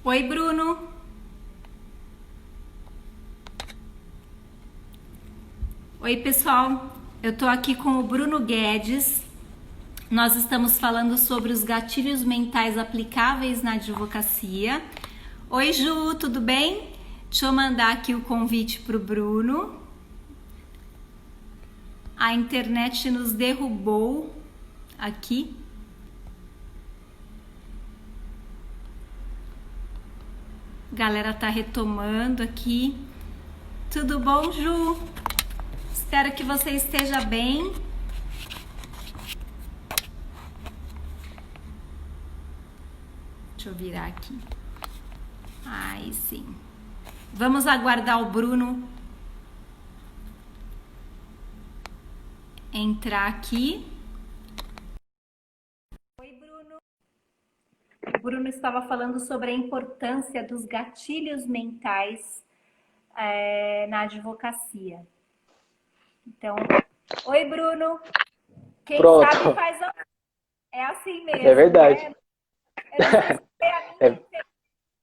Oi, Bruno. Oi, pessoal. Eu tô aqui com o Bruno Guedes. Nós estamos falando sobre os gatilhos mentais aplicáveis na advocacia. Oi, Ju, tudo bem? Deixa eu mandar aqui o convite pro Bruno. A internet nos derrubou aqui. A galera tá retomando aqui. Tudo bom, Ju? Espero que você esteja bem. Deixa eu virar aqui. Aí sim. Vamos aguardar o Bruno entrar aqui. Oi, Bruno. O Bruno estava falando sobre a importância dos gatilhos mentais na advocacia. Então, oi, Bruno. Quem Pronto. sabe faz a... É assim mesmo. É verdade. Né? Eu não sei se foi a minha,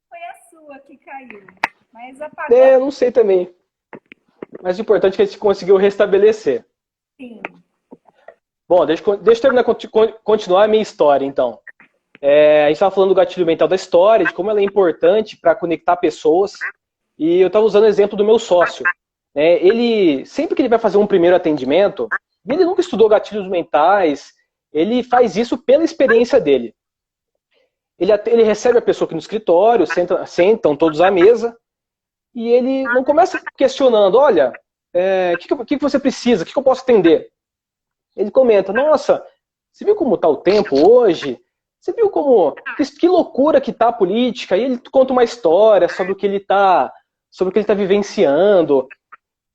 foi a sua que caiu. Mas apagou. Eu não sei também. Mas o importante é que a gente conseguiu restabelecer. Sim. Bom, deixa eu continuar a minha história, então. A gente estava falando do gatilho mental da história, de como ela é importante para conectar pessoas. E eu estava usando o exemplo do meu sócio. Ele, sempre que ele vai fazer um primeiro atendimento, ele nunca estudou gatilhos mentais, ele faz isso pela experiência dele. Ele recebe a pessoa aqui no escritório, sentam todos à mesa, e ele não começa questionando, olha, o que você precisa, o que eu posso atender? Ele comenta, nossa, você viu como está o tempo hoje? Você viu que loucura que tá a política? E ele conta uma história sobre o que ele está vivenciando.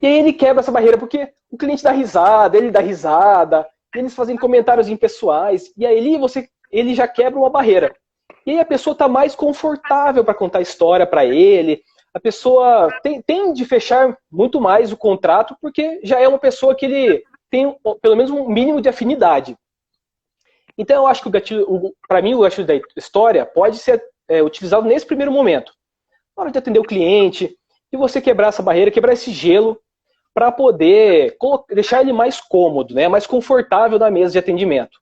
E aí ele quebra essa barreira, porque o cliente dá risada, ele dá risada, eles fazem comentários impessoais, e aí ele já quebra uma barreira. E aí a pessoa está mais confortável para contar a história para ele, a pessoa tem de fechar muito mais o contrato, porque já é uma pessoa que ele tem pelo menos um mínimo de afinidade. Então eu acho que para mim o gatilho da história pode ser utilizado nesse primeiro momento. Na hora de atender o cliente, e você quebrar essa barreira, quebrar esse gelo, para poder deixar ele mais cômodo, né, mais confortável na mesa de atendimento.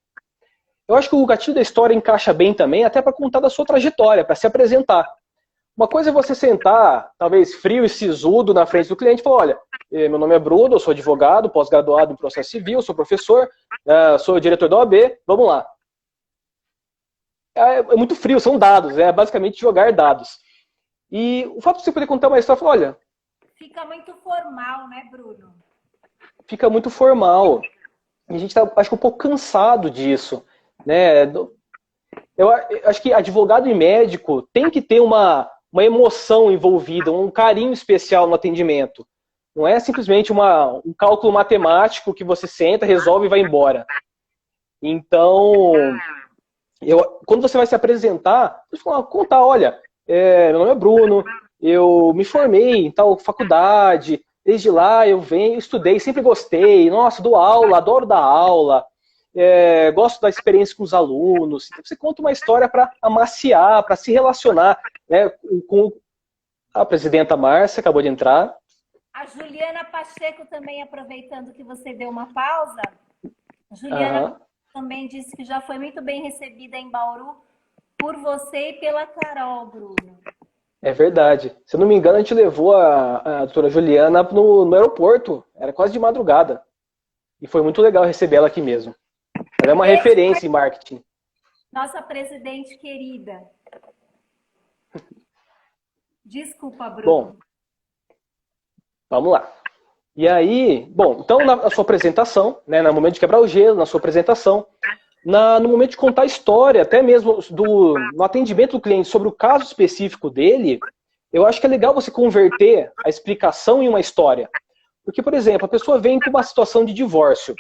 Eu acho que o gatilho da história encaixa bem também, até para contar da sua trajetória, para se apresentar. Uma coisa é você sentar, talvez frio e sisudo, na frente do cliente e falar, olha, meu nome é Bruno, eu sou advogado, pós-graduado em processo civil, sou professor, sou diretor da OAB, vamos lá. É muito frio, são dados, é basicamente jogar dados. E o fato de você poder contar uma história, olha... Fica muito formal, né, Bruno? Fica muito formal. E a gente está, acho que, um pouco cansado disso. Né? Eu acho que advogado e médico tem que ter uma emoção envolvida, um carinho especial no atendimento. Não é simplesmente um cálculo matemático que você senta, resolve e vai embora. Então, quando você vai se apresentar, você vai contar, olha, meu nome é Bruno, eu me formei em tal faculdade, desde lá eu estudei, sempre gostei, nossa, dou aula, adoro dar aula, gosto da experiência com os alunos. Então você conta uma história para amaciar, para se relacionar, né, com a presidenta Márcia, acabou de entrar. A Juliana Pacheco também, aproveitando que você deu uma pausa, Juliana também disse que já foi muito bem recebida em Bauru por você e pela Carol, Bruno. É verdade. Se eu não me engano, a gente levou a doutora Juliana no aeroporto. Era quase de madrugada. E foi muito legal receber ela aqui mesmo. Ela é uma referência em marketing. Nossa presidente querida. Desculpa, Bruno. Bom, vamos lá. E aí, bom, então na sua apresentação, né, no momento de quebrar o gelo, na sua apresentação, no momento de contar a história, até mesmo no atendimento do cliente sobre o caso específico dele, eu acho que é legal você converter a explicação em uma história. Porque, por exemplo, a pessoa vem com uma situação de divórcio.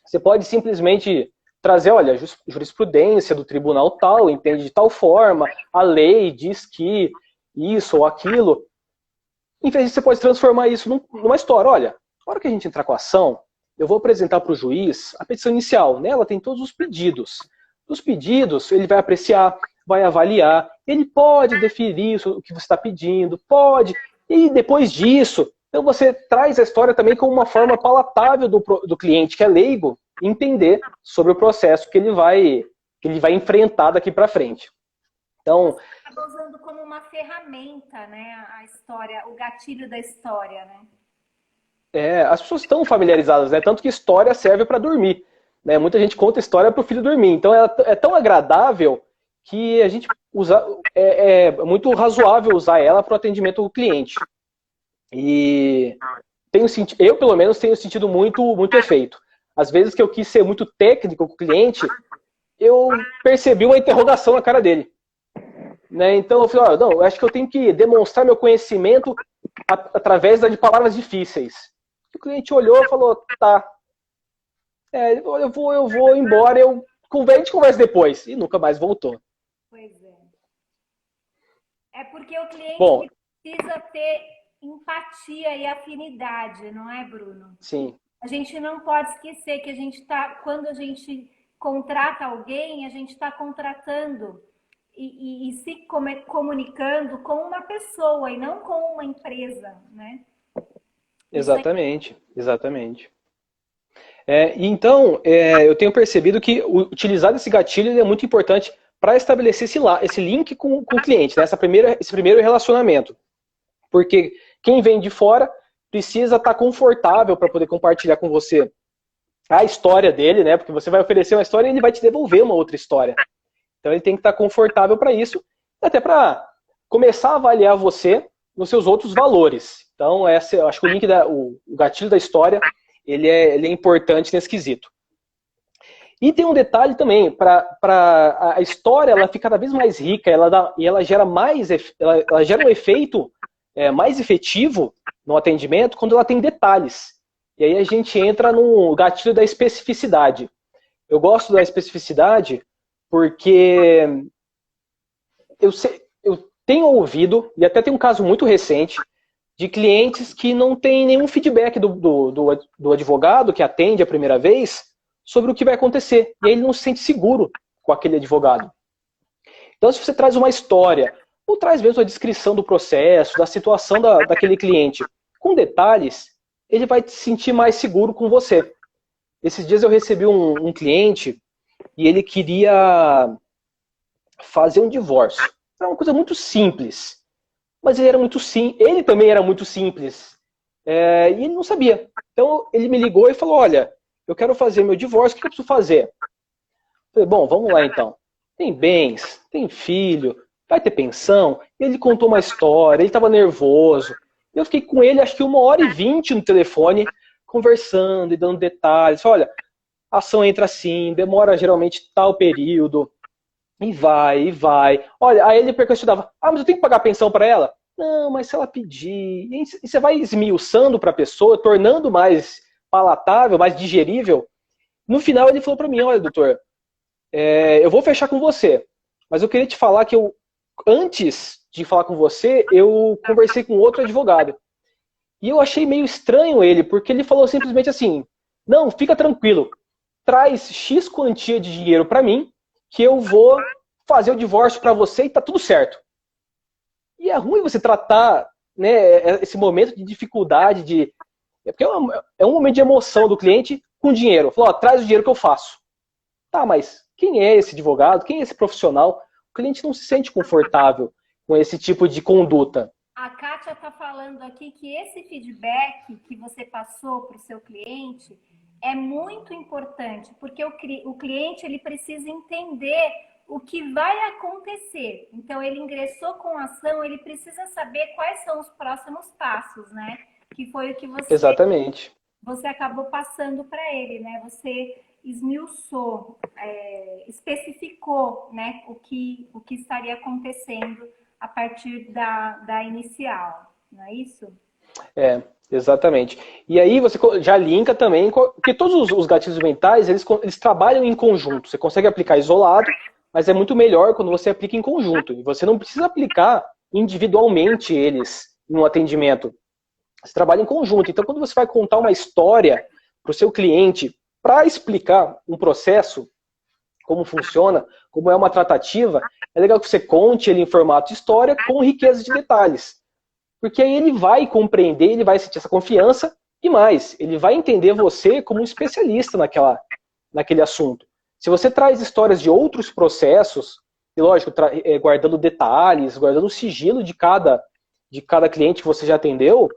Você pode simplesmente trazer, olha, jurisprudência do tribunal tal, entende de tal forma, a lei diz que isso ou aquilo. Em vez disso, você pode transformar isso numa história. Olha, na hora que a gente entrar com a ação, eu vou apresentar para o juiz a petição inicial. Nela tem todos os pedidos. Os pedidos, ele vai apreciar, vai avaliar, ele pode deferir isso, o que você está pedindo, pode. E depois disso, então você traz a história também como uma forma palatável do cliente, que é leigo, entender sobre o processo que ele vai enfrentar daqui para frente. Então, Acaba usando como uma ferramenta, né, a história, o gatilho da história, né? as pessoas estão familiarizadas, né? Tanto que história serve para dormir. Né? Muita gente conta história para o filho dormir. Então ela é tão agradável que a gente usa, é muito razoável usar ela para o atendimento do cliente. E eu, pelo menos, tenho sentido muito efeito. Às vezes que eu quis ser muito técnico com o cliente, eu percebi uma interrogação na cara dele. Né? Então eu falei, não, eu acho que eu tenho que demonstrar meu conhecimento através de palavras difíceis. O cliente olhou e falou, tá, eu vou embora, a gente conversa depois. E nunca mais voltou. Pois é. É porque o cliente precisa ter empatia e afinidade, não é, Bruno? Sim. A gente não pode esquecer que quando a gente contrata alguém, a gente está contratando e se comunicando com uma pessoa e não com uma empresa, né? Exatamente. Então, eu tenho percebido que utilizar esse gatilho é muito importante para estabelecer esse link com o cliente, né? Esse primeiro relacionamento. Porque quem vem de fora precisa estar confortável para poder compartilhar com você a história dele, né? Porque você vai oferecer uma história e ele vai te devolver uma outra história. Então ele tem que estar confortável para isso, até para começar a avaliar você nos seus outros valores. Então, eu acho que o gatilho da história, ele é importante nesse quesito. E tem um detalhe também, a história ela fica cada vez mais rica, ela gera um efeito mais efetivo no atendimento quando ela tem detalhes. E aí a gente entra no gatilho da especificidade. Eu gosto da especificidade porque eu tenho ouvido, e até tem um caso muito recente, de clientes que não têm nenhum feedback do advogado que atende a primeira vez sobre o que vai acontecer. E aí ele não se sente seguro com aquele advogado. Então, se você traz uma história, ou traz mesmo a descrição do processo, da situação daquele cliente, com detalhes, ele vai se sentir mais seguro com você. Esses dias eu recebi um cliente e ele queria fazer um divórcio. Era uma coisa muito simples. Mas ele também era muito simples. E ele não sabia. Então ele me ligou e falou, olha, eu quero fazer meu divórcio, o que eu preciso fazer? Eu falei, bom, vamos lá então. Tem bens, tem filho, vai ter pensão. Ele contou uma história, ele estava nervoso. Eu fiquei com ele acho que 1h20 no telefone, conversando e dando detalhes. Olha, a ação entra assim, demora geralmente tal período. E vai. Olha, aí ele questionava, mas eu tenho que pagar pensão para ela? Não, mas se ela pedir... E você vai esmiuçando para a pessoa, tornando mais palatável, mais digerível. No final ele falou para mim, olha, doutor, eu vou fechar com você, mas eu queria te falar que antes de falar com você, eu conversei com outro advogado. E eu achei meio estranho ele, porque ele falou simplesmente assim, não, fica tranquilo, traz X quantia de dinheiro para mim, que eu vou fazer o divórcio para você e tá tudo certo. E é ruim você tratar, né, esse momento de dificuldade, porque é um momento de emoção do cliente com dinheiro. Falou, traz o dinheiro que eu faço. Tá, mas quem é esse advogado? Quem é esse profissional? O cliente não se sente confortável com esse tipo de conduta. A Kátia está falando aqui que esse feedback que você passou para o seu cliente é muito importante, porque o cliente ele precisa entender o que vai acontecer. Então, ele ingressou com a ação, ele precisa saber quais são os próximos passos, né? Que foi o que Exatamente. Você acabou passando para ele, né? Você esmiuçou, especificou, né, o que estaria acontecendo a partir da inicial, não é isso? Exatamente. E aí você já linka também, porque todos os gatilhos mentais, eles trabalham em conjunto. Você consegue aplicar isolado, mas é muito melhor quando você aplica em conjunto. E você não precisa aplicar individualmente eles no atendimento. Você trabalha em conjunto. Então, quando você vai contar uma história para o seu cliente, para explicar um processo, como funciona, como é uma tratativa, é legal que você conte ele em formato de história com riqueza de detalhes. Porque aí ele vai compreender, ele vai sentir essa confiança e mais, ele vai entender você como um especialista naquele assunto. Se você traz histórias de outros processos, e lógico, guardando detalhes, guardando o sigilo de cada cliente que você já atendeu,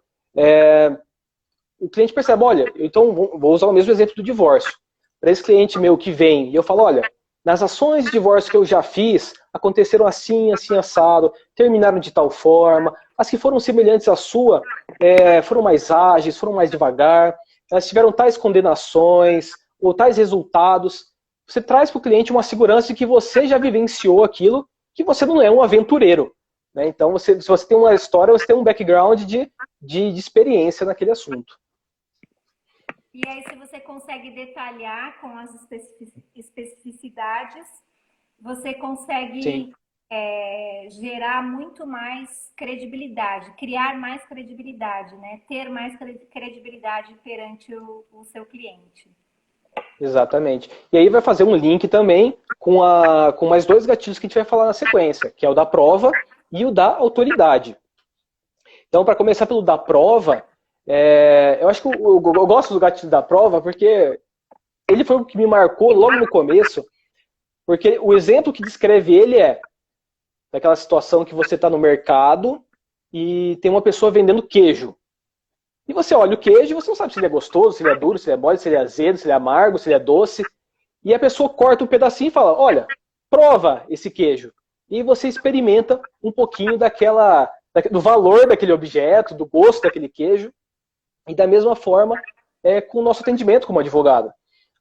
o cliente percebe, olha, então vou usar o mesmo exemplo do divórcio. Para esse cliente meu que vem e eu falo, olha, nas ações de divórcio que eu já fiz, aconteceram assim, assim, assado, terminaram de tal forma, as que foram semelhantes à sua foram mais ágeis, foram mais devagar, elas tiveram tais condenações ou tais resultados. Você traz para o cliente uma segurança de que você já vivenciou aquilo, que você não é um aventureiro. Né? Então, se você tem uma história, você tem um background de experiência naquele assunto. E aí, se você consegue detalhar com as especificidades, você consegue gerar muito mais credibilidade, criar mais credibilidade, né? Ter mais credibilidade perante o seu cliente. Exatamente. E aí vai fazer um link também com mais dois gatilhos que a gente vai falar na sequência, que é o da prova e o da autoridade. Então, para começar pelo da prova, eu acho que eu gosto do gatilho da prova porque ele foi o que me marcou logo no começo, porque o exemplo que descreve ele é daquela situação que você está no mercado e tem uma pessoa vendendo queijo. E você olha o queijo e você não sabe se ele é gostoso, se ele é duro, se ele é mole, se ele é azedo, se ele é amargo, se ele é doce. E a pessoa corta um pedacinho e fala, olha, prova esse queijo. E você experimenta um pouquinho do valor daquele objeto, do gosto daquele queijo. E da mesma forma com o nosso atendimento como advogado.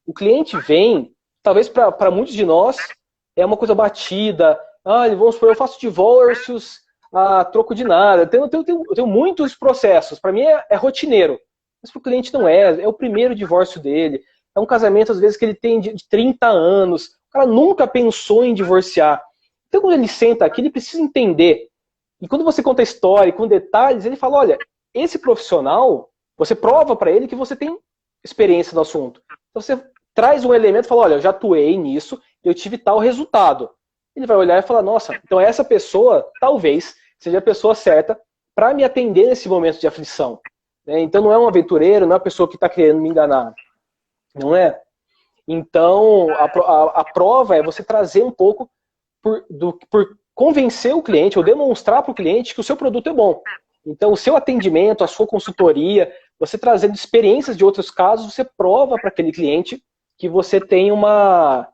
O cliente vem, talvez para muitos de nós, é uma coisa batida. Vamos supor, eu faço divórcios a troco de nada. Eu tenho muitos processos. Para mim é rotineiro. Mas para o cliente não é o primeiro divórcio dele. É um casamento, às vezes, que ele tem de 30 anos. O cara nunca pensou em divorciar. Então, quando ele senta aqui, ele precisa entender. E quando você conta a história com detalhes, ele fala, olha, esse profissional, você prova para ele que você tem experiência no assunto. Então, você traz um elemento e fala, olha, eu já atuei nisso, eu tive tal resultado. Ele vai olhar e falar, nossa, então essa pessoa, talvez, seja a pessoa certa para me atender nesse momento de aflição. Então não é um aventureiro, não é uma pessoa que está querendo me enganar. Não é? Então a prova é você trazer um pouco por convencer o cliente ou demonstrar para o cliente que o seu produto é bom. Então o seu atendimento, a sua consultoria, você trazendo experiências de outros casos, você prova para aquele cliente que você tem uma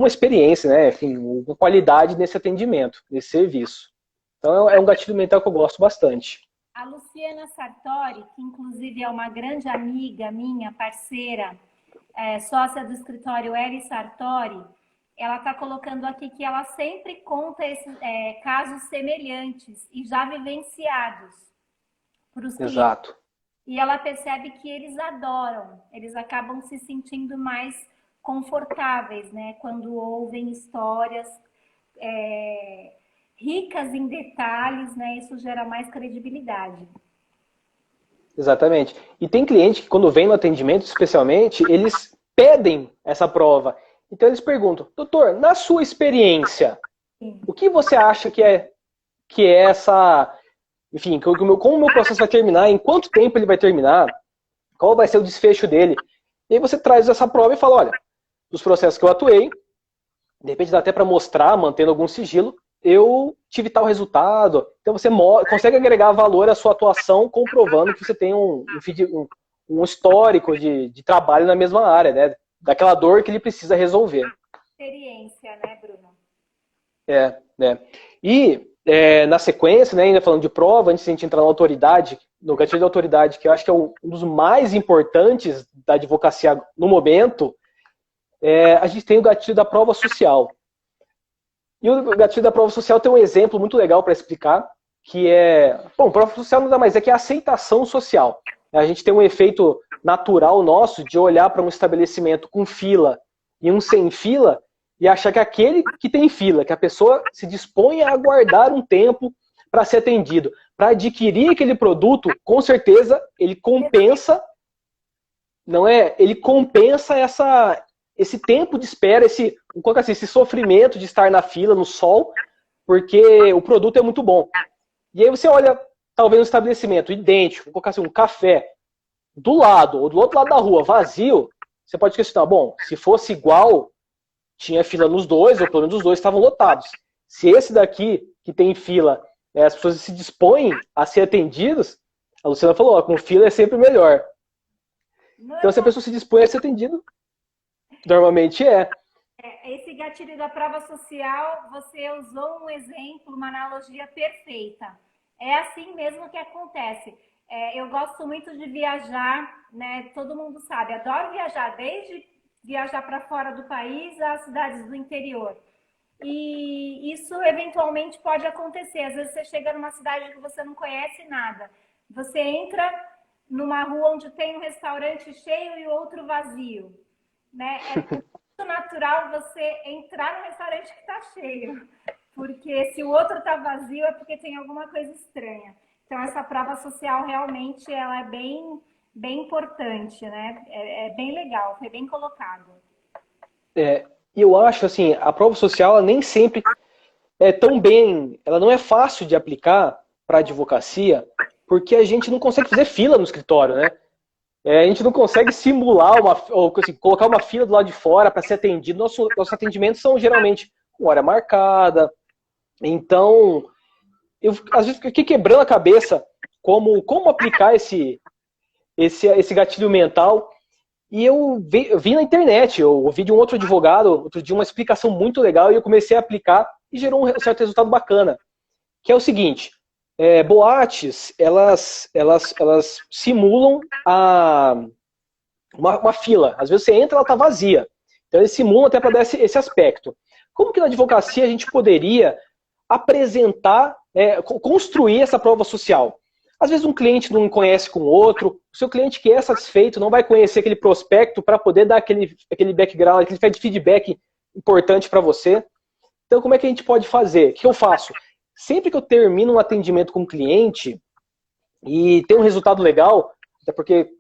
experiência, né? Enfim, uma qualidade nesse atendimento, nesse serviço. Então é um gatilho mental que eu gosto bastante. A Luciana Sartori, que inclusive é uma grande amiga minha, parceira, sócia do escritório Eri Sartori, ela está colocando aqui que ela sempre conta esses casos semelhantes e já vivenciados para os clientes. Exato. E ela percebe que eles adoram, eles acabam se sentindo mais confortáveis, né? Quando ouvem histórias ricas em detalhes, né? Isso gera mais credibilidade. Exatamente. E tem cliente que quando vem no atendimento, especialmente, eles pedem essa prova. Então eles perguntam, doutor, na sua experiência, o que você acha que é essa... Enfim, como o meu processo vai terminar, em quanto tempo ele vai terminar, qual vai ser o desfecho dele. E aí você traz essa prova e fala, olha, dos processos que eu atuei, de repente dá até para mostrar, mantendo algum sigilo, eu tive tal resultado. Então você consegue agregar valor à sua atuação, comprovando que você tem um histórico de trabalho na mesma área, né? Daquela dor que ele precisa resolver. Experiência, né, Bruno? Né? E na sequência, né, ainda falando de prova, antes de a gente entrar na autoridade, no gatilho da autoridade, que eu acho que é um dos mais importantes da advocacia no momento, a gente tem o gatilho da prova social. E o gatilho da prova social tem um exemplo muito legal para explicar, que prova social nada mais é que a aceitação social. A gente tem um efeito natural nosso de olhar para um estabelecimento com fila e um sem fila e achar que aquele que tem fila, que a pessoa se dispõe a aguardar um tempo para ser atendido, para adquirir aquele produto, com certeza ele compensa, não é? Ele compensa esse tempo de espera, vou colocar assim, esse sofrimento de estar na fila, no sol, porque o produto é muito bom. E aí você olha, talvez um estabelecimento idêntico, vou colocar assim, um café, do lado, ou do outro lado da rua, vazio, você pode questionar, bom, se fosse igual, tinha fila nos dois, ou pelo menos os dois estavam lotados. Se esse daqui, que tem fila, as pessoas se dispõem a ser atendidos, a Luciana falou, ó, com fila é sempre melhor. Então, se a pessoa se dispõe a ser atendido, normalmente é. Esse gatilho da prova social, você usou um exemplo, uma analogia perfeita. É assim mesmo que acontece. Eu gosto muito de viajar, né? Todo mundo sabe, adoro viajar, desde viajar para fora do país às cidades do interior. E isso eventualmente pode acontecer. Às vezes você chega numa cidade que você não conhece nada. Você entra numa rua onde tem um restaurante cheio e outro vazio, né? É muito natural você entrar no restaurante que está cheio, porque se o outro está vazio é porque tem alguma coisa estranha. Então essa prova social realmente ela é bem importante, né? É bem legal, foi bem colocado. E eu acho assim, a prova social ela nem sempre é tão bem, ela não é fácil de aplicar para a advocacia, porque a gente não consegue fazer fila no escritório, né? A gente não consegue simular ou assim, colocar uma fila do lado de fora para ser atendido. Nossos atendimentos são geralmente com hora marcada. Então, eu às vezes fiquei quebrando a cabeça como aplicar esse gatilho mental. E eu vi na internet, eu ouvi de um outro advogado, outro dia, uma explicação muito legal, e eu comecei a aplicar e gerou um certo resultado bacana. Que é o seguinte, boates, elas simulam uma fila. Às vezes você entra, ela está vazia. Então eles simulam até para dar esse aspecto. Como que na advocacia a gente poderia apresentar, construir essa prova social? Às vezes um cliente não conhece com o outro, o seu cliente que é satisfeito não vai conhecer aquele prospecto para poder dar aquele background, aquele feedback importante para você. Então como é que a gente pode fazer? O que eu faço? Sempre que eu termino um atendimento com um cliente e tem um resultado legal, até porque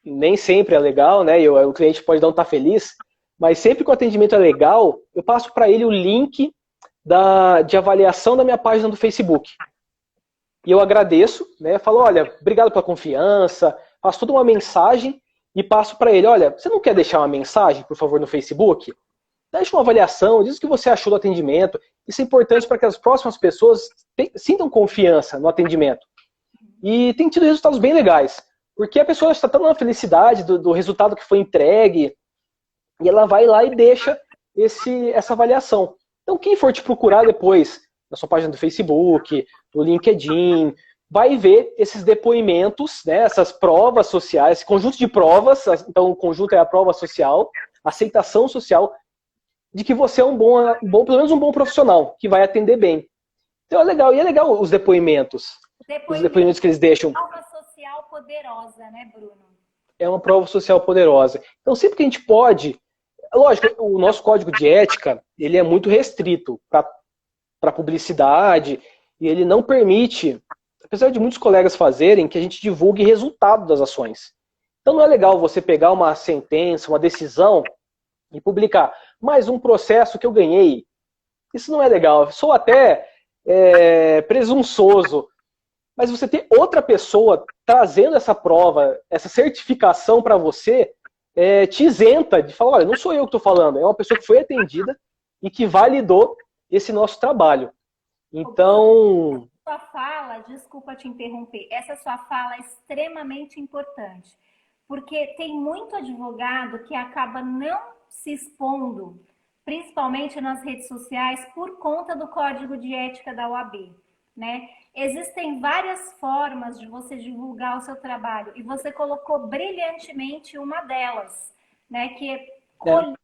nem sempre é legal, né? O cliente pode não estar feliz, mas sempre que o atendimento é legal, eu passo para ele o link de avaliação da minha página do Facebook. E eu agradeço, né? Falo, olha, obrigado pela confiança, faço toda uma mensagem e passo para ele, olha, você não quer deixar uma mensagem, por favor, no Facebook? Deixa uma avaliação, diz o que você achou do atendimento. Isso é importante para que as próximas pessoas sintam confiança no atendimento. E tem tido resultados bem legais, porque a pessoa está tão na felicidade do resultado que foi entregue, e ela vai lá e deixa essa avaliação. Então, quem for te procurar depois, na sua página do Facebook, no LinkedIn, vai ver esses depoimentos, né, essas provas sociais, esse conjunto de provas, então o conjunto é a prova social, aceitação social, de que você é pelo menos um bom profissional, que vai atender bem. Então é legal, e é legal os depoimentos. Os depoimentos que eles deixam. É uma prova social poderosa, né, Bruno? É uma prova social poderosa. Então sempre que a gente pode, lógico, o nosso código de ética, ele é muito restrito para publicidade, e ele não permite, apesar de muitos colegas fazerem, que a gente divulgue resultado das ações. Então não é legal você pegar uma sentença, uma decisão e publicar. Mais um processo que eu ganhei. Isso não é legal. Eu sou até presunçoso. Mas você ter outra pessoa trazendo essa prova, essa certificação para você, te isenta de falar, olha, não sou eu que estou falando, é uma pessoa que foi atendida e que validou esse nosso trabalho. Então... Sua fala, desculpa te interromper, essa sua fala é extremamente importante, porque tem muito advogado que acaba não se expondo, principalmente nas redes sociais, por conta do código de ética da OAB, né? Existem várias formas de você divulgar o seu trabalho, e você colocou brilhantemente uma delas, né? Que é colher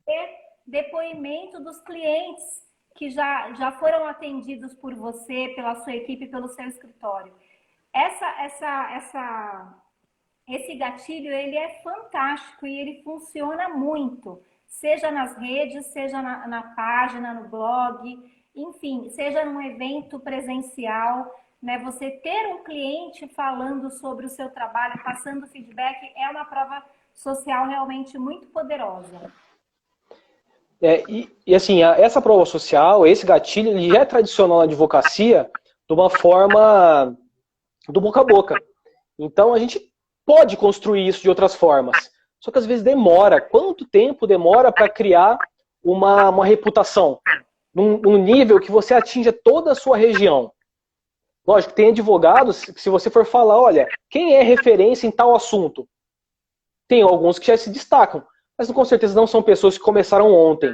depoimento dos clientes que já foram atendidos por você, pela sua equipe, pelo seu escritório. Esse gatilho, ele é fantástico e ele funciona muito, seja nas redes, seja na página, no blog, enfim, seja num evento presencial, né? Você ter um cliente falando sobre o seu trabalho, passando feedback, é uma prova social realmente muito poderosa. Assim, essa prova social, esse gatilho, ele já é tradicional na advocacia de uma forma do boca a boca. Então, a gente pode construir isso de outras formas. Só que às vezes demora. Quanto tempo demora para criar uma reputação? Num nível que você atinja toda a sua região. Lógico, tem advogados que se você for falar, olha, quem é referência em tal assunto? Tem alguns que já se destacam, mas com certeza não são pessoas que começaram ontem.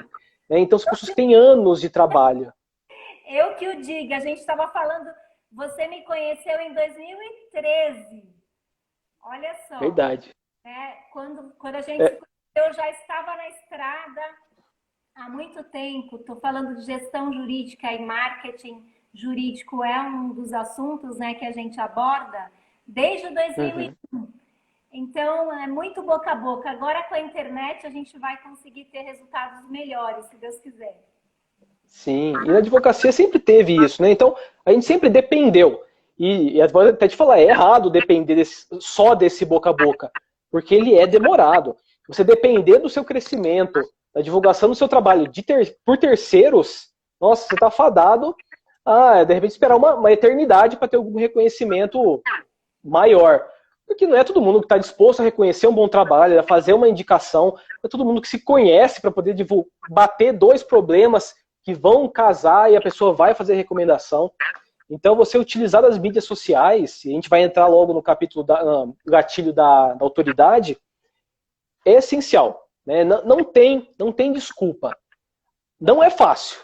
Né? Então, são pessoas que têm anos de trabalho. Eu que o diga, a gente estava falando, você me conheceu em 2013. Olha só. Verdade. Né? Quando a gente se conheceu, eu já estava na estrada há muito tempo. Estou falando de gestão jurídica e marketing jurídico é um dos assuntos, né, que a gente aborda desde 2001. Então, é muito boca a boca. Agora, com a internet, a gente vai conseguir ter resultados melhores, se Deus quiser. Sim, e na advocacia sempre teve isso, né? Então, a gente sempre dependeu. E até te falar, é errado depender só desse boca a boca, porque ele é demorado. Você depender do seu crescimento, da divulgação do seu trabalho por terceiros, nossa, você está fadado a, de repente, esperar uma eternidade para ter algum reconhecimento maior. Porque não é todo mundo que está disposto a reconhecer um bom trabalho, a fazer uma indicação, não é todo mundo que se conhece para poder bater dois problemas que vão casar e a pessoa vai fazer recomendação. Então, você utilizar as mídias sociais, e a gente vai entrar logo no capítulo do gatilho da autoridade, é essencial. Né? Não tem desculpa. Não é fácil,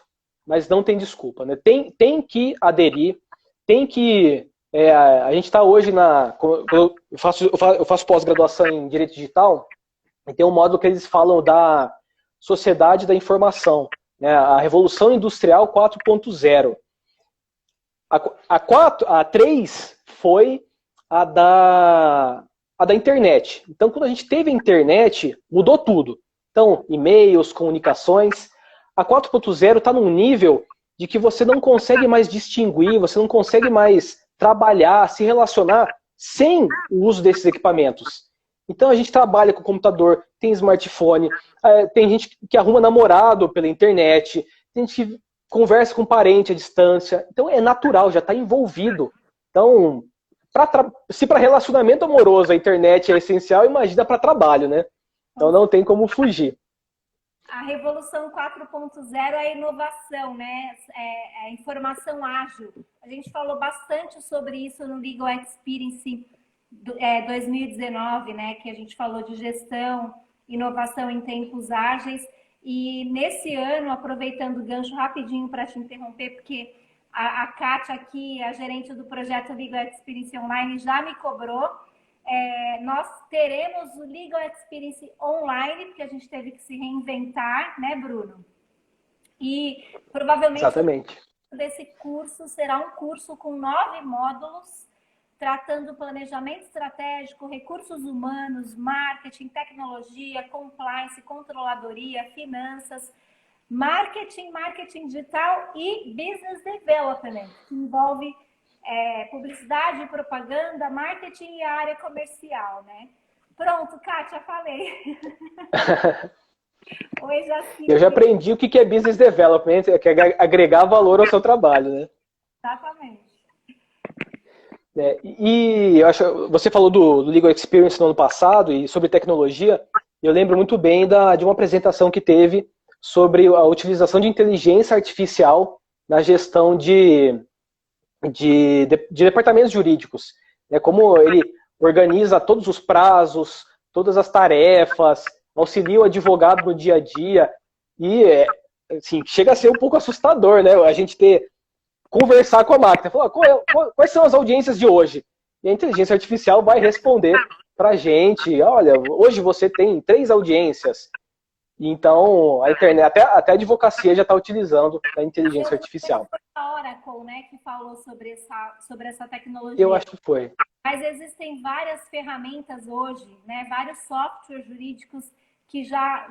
mas não tem desculpa. Né? Tem que aderir, tem que... a gente está hoje eu faço pós-graduação em Direito Digital, e tem um módulo que eles falam da sociedade da informação, né? A Revolução Industrial 4.0. A 3 foi a da internet. Então, quando a gente teve a internet, mudou tudo. Então, e-mails, comunicações. A 4.0 está num nível de que você não consegue mais distinguir, você não consegue mais trabalhar, se relacionar sem o uso desses equipamentos. Então, a gente trabalha com computador, tem smartphone, tem gente que arruma namorado pela internet, tem gente que conversa com parente à distância. Então, é natural, já está envolvido. Então, se para relacionamento amoroso a internet é essencial, imagina para trabalho, né? Então, não tem como fugir. A revolução 4.0 é a inovação, né? É a informação ágil. A gente falou bastante sobre isso no Legal Experience 2019, né? Que a gente falou de gestão, inovação em tempos ágeis. E nesse ano, aproveitando o gancho rapidinho para te interromper, porque a Kátia aqui, a gerente do projeto Legal Experience Online, já me cobrou. Nós teremos o Legal Experience Online, porque a gente teve que se reinventar, né, Bruno? E provavelmente Exatamente. Desse curso será um curso com 9 módulos, tratando planejamento estratégico, recursos humanos, marketing, tecnologia, compliance, controladoria, finanças, marketing digital e business development, que envolve publicidade, propaganda, marketing e a área comercial, né? Pronto, Kátia, falei. Oi, Jacinto. Eu já aprendi o que é business development, que é agregar valor ao seu trabalho, né? Exatamente. E eu acho, você falou do Legal Experience no ano passado e sobre tecnologia. Eu lembro muito bem de uma apresentação que teve sobre a utilização de inteligência artificial na gestão de departamentos jurídicos. Né? Como ele organiza todos os prazos, todas as tarefas, auxilia o advogado no dia a dia. E assim, chega a ser um pouco assustador, né? A gente conversar com a máquina, falar quais são as audiências de hoje? E a inteligência artificial vai responder para a gente, olha, hoje você tem 3 audiências. Então, a internet, até a advocacia já está utilizando a inteligência artificial. Foi a Oracle, né, que falou sobre essa tecnologia. Eu acho que foi. Mas existem várias ferramentas hoje, né, vários softwares jurídicos que já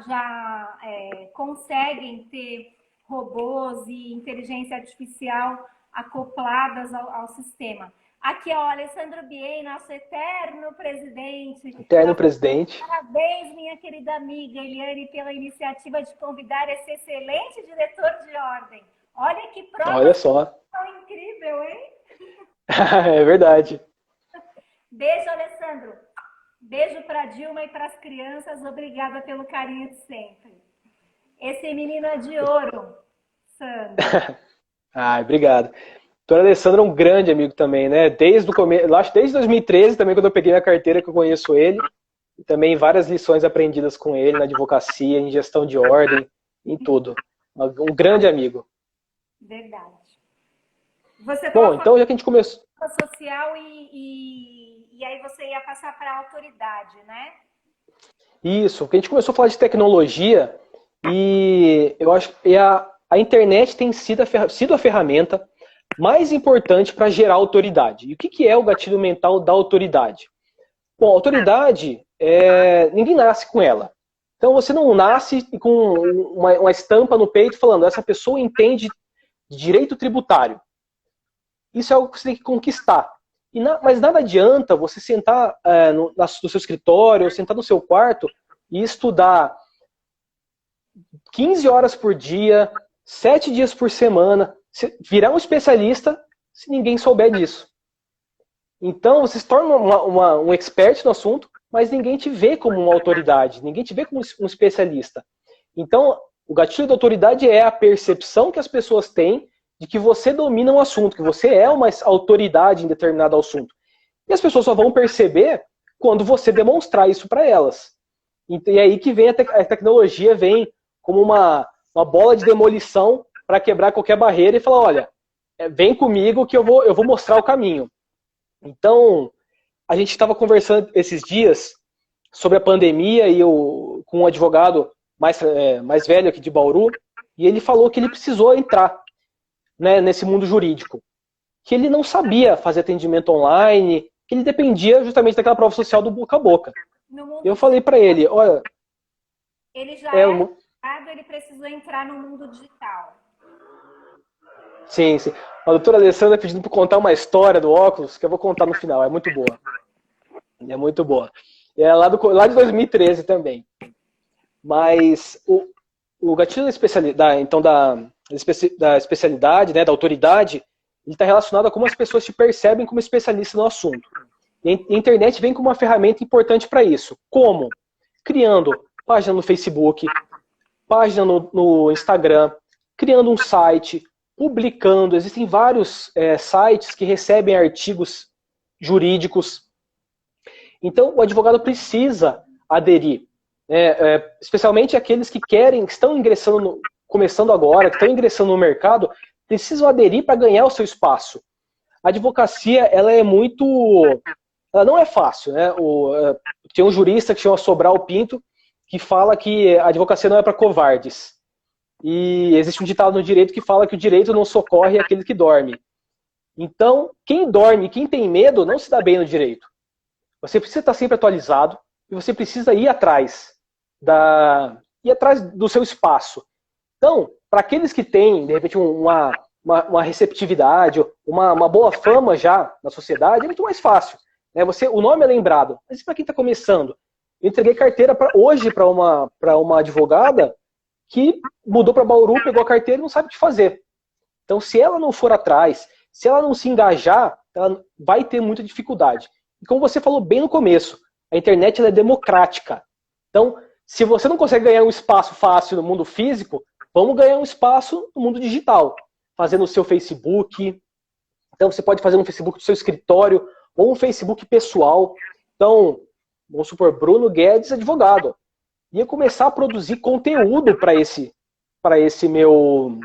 conseguem ter robôs e inteligência artificial acopladas ao sistema. Aqui, ó, Alessandro Bien, nosso eterno presidente. Eterno presidente. Parabéns, minha querida amiga Eliane, pela iniciativa de convidar esse excelente diretor de ordem. Olha que prova. Olha só. Incrível, hein? É verdade. Beijo, Alessandro. Beijo para Dilma e para as crianças. Obrigada pelo carinho de sempre. Esse menino é de ouro, Sandro. Obrigado. Doutor Alessandro é um grande amigo também, né? Desde o começo, acho desde 2013 também, quando eu peguei a carteira, que eu conheço ele. E também várias lições aprendidas com ele na advocacia, em gestão de ordem, em tudo. Um grande amigo. Verdade. Você Bom, então já que a gente começou... social e aí você ia passar para a autoridade, né? Isso, porque a gente começou a falar de tecnologia e eu acho que a internet tem sido a ferramenta mais importante para gerar autoridade. E o que é o gatilho mental da autoridade? Bom, autoridade, ninguém nasce com ela. Então você não nasce com uma estampa no peito falando essa pessoa entende de direito tributário. Isso é algo que você tem que conquistar. Mas nada adianta você sentar no seu escritório, ou sentar no seu quarto e estudar 15 horas por dia, 7 dias por semana, virar um especialista se ninguém souber disso. Então você se torna um expert no assunto, mas ninguém te vê como uma autoridade, ninguém te vê como um especialista. Então o gatilho da autoridade é a percepção que as pessoas têm de que você domina um assunto, que você é uma autoridade em determinado assunto. E as pessoas só vão perceber quando você demonstrar isso para elas. E aí que vem a tecnologia vem como uma bola de demolição para quebrar qualquer barreira e falar, olha, vem comigo que eu vou mostrar o caminho. Então, a gente estava conversando esses dias sobre a pandemia e com um advogado mais velho aqui de Bauru, e ele falou que ele precisou entrar, né, nesse mundo jurídico, que ele não sabia fazer atendimento online, que ele dependia justamente daquela prova social do boca a boca. Eu falei para ele, olha... Ele já ele precisou entrar no mundo digital. Sim, sim. A doutora Alessandra pedindo para contar uma história do óculos, que eu vou contar no final, é muito boa. É muito boa. É lá de 2013 também. Mas o gatilho da especialidade, então da especialidade, né, da autoridade, ele está relacionado a como as pessoas te percebem como especialista no assunto. E a internet vem como uma ferramenta importante para isso. Como? Criando página no Facebook, página no Instagram, criando um site, publicando. Existem vários sites que recebem artigos jurídicos. Então, o advogado precisa aderir. Especialmente aqueles que estão ingressando, começando agora, que estão ingressando no mercado, precisam aderir para ganhar o seu espaço. A advocacia, ela não é fácil, né? Tem um jurista que chama Sobral Pinto, que fala que a advocacia não é para covardes. E existe um ditado no direito que fala que o direito não socorre aquele que dorme. Então, quem dorme, quem tem medo, não se dá bem no direito. Você precisa estar sempre atualizado e você precisa ir atrás do seu espaço. Então, para aqueles que têm, de repente, uma receptividade, uma boa fama já na sociedade, é muito mais fácil. Né? O nome é lembrado. Mas para quem está começando? Eu entreguei carteira hoje para uma advogada que mudou para Bauru, pegou a carteira e não sabe o que fazer. Então, se ela não for atrás, se ela não se engajar, ela vai ter muita dificuldade. E como você falou bem no começo, a internet ela é democrática. Então, se você não consegue ganhar um espaço fácil no mundo físico, vamos ganhar um espaço no mundo digital. Fazendo o seu Facebook. Então, você pode fazer um Facebook do seu escritório ou um Facebook pessoal. Então, vamos supor, Bruno Guedes, advogado. Ia começar a produzir conteúdo para esse meu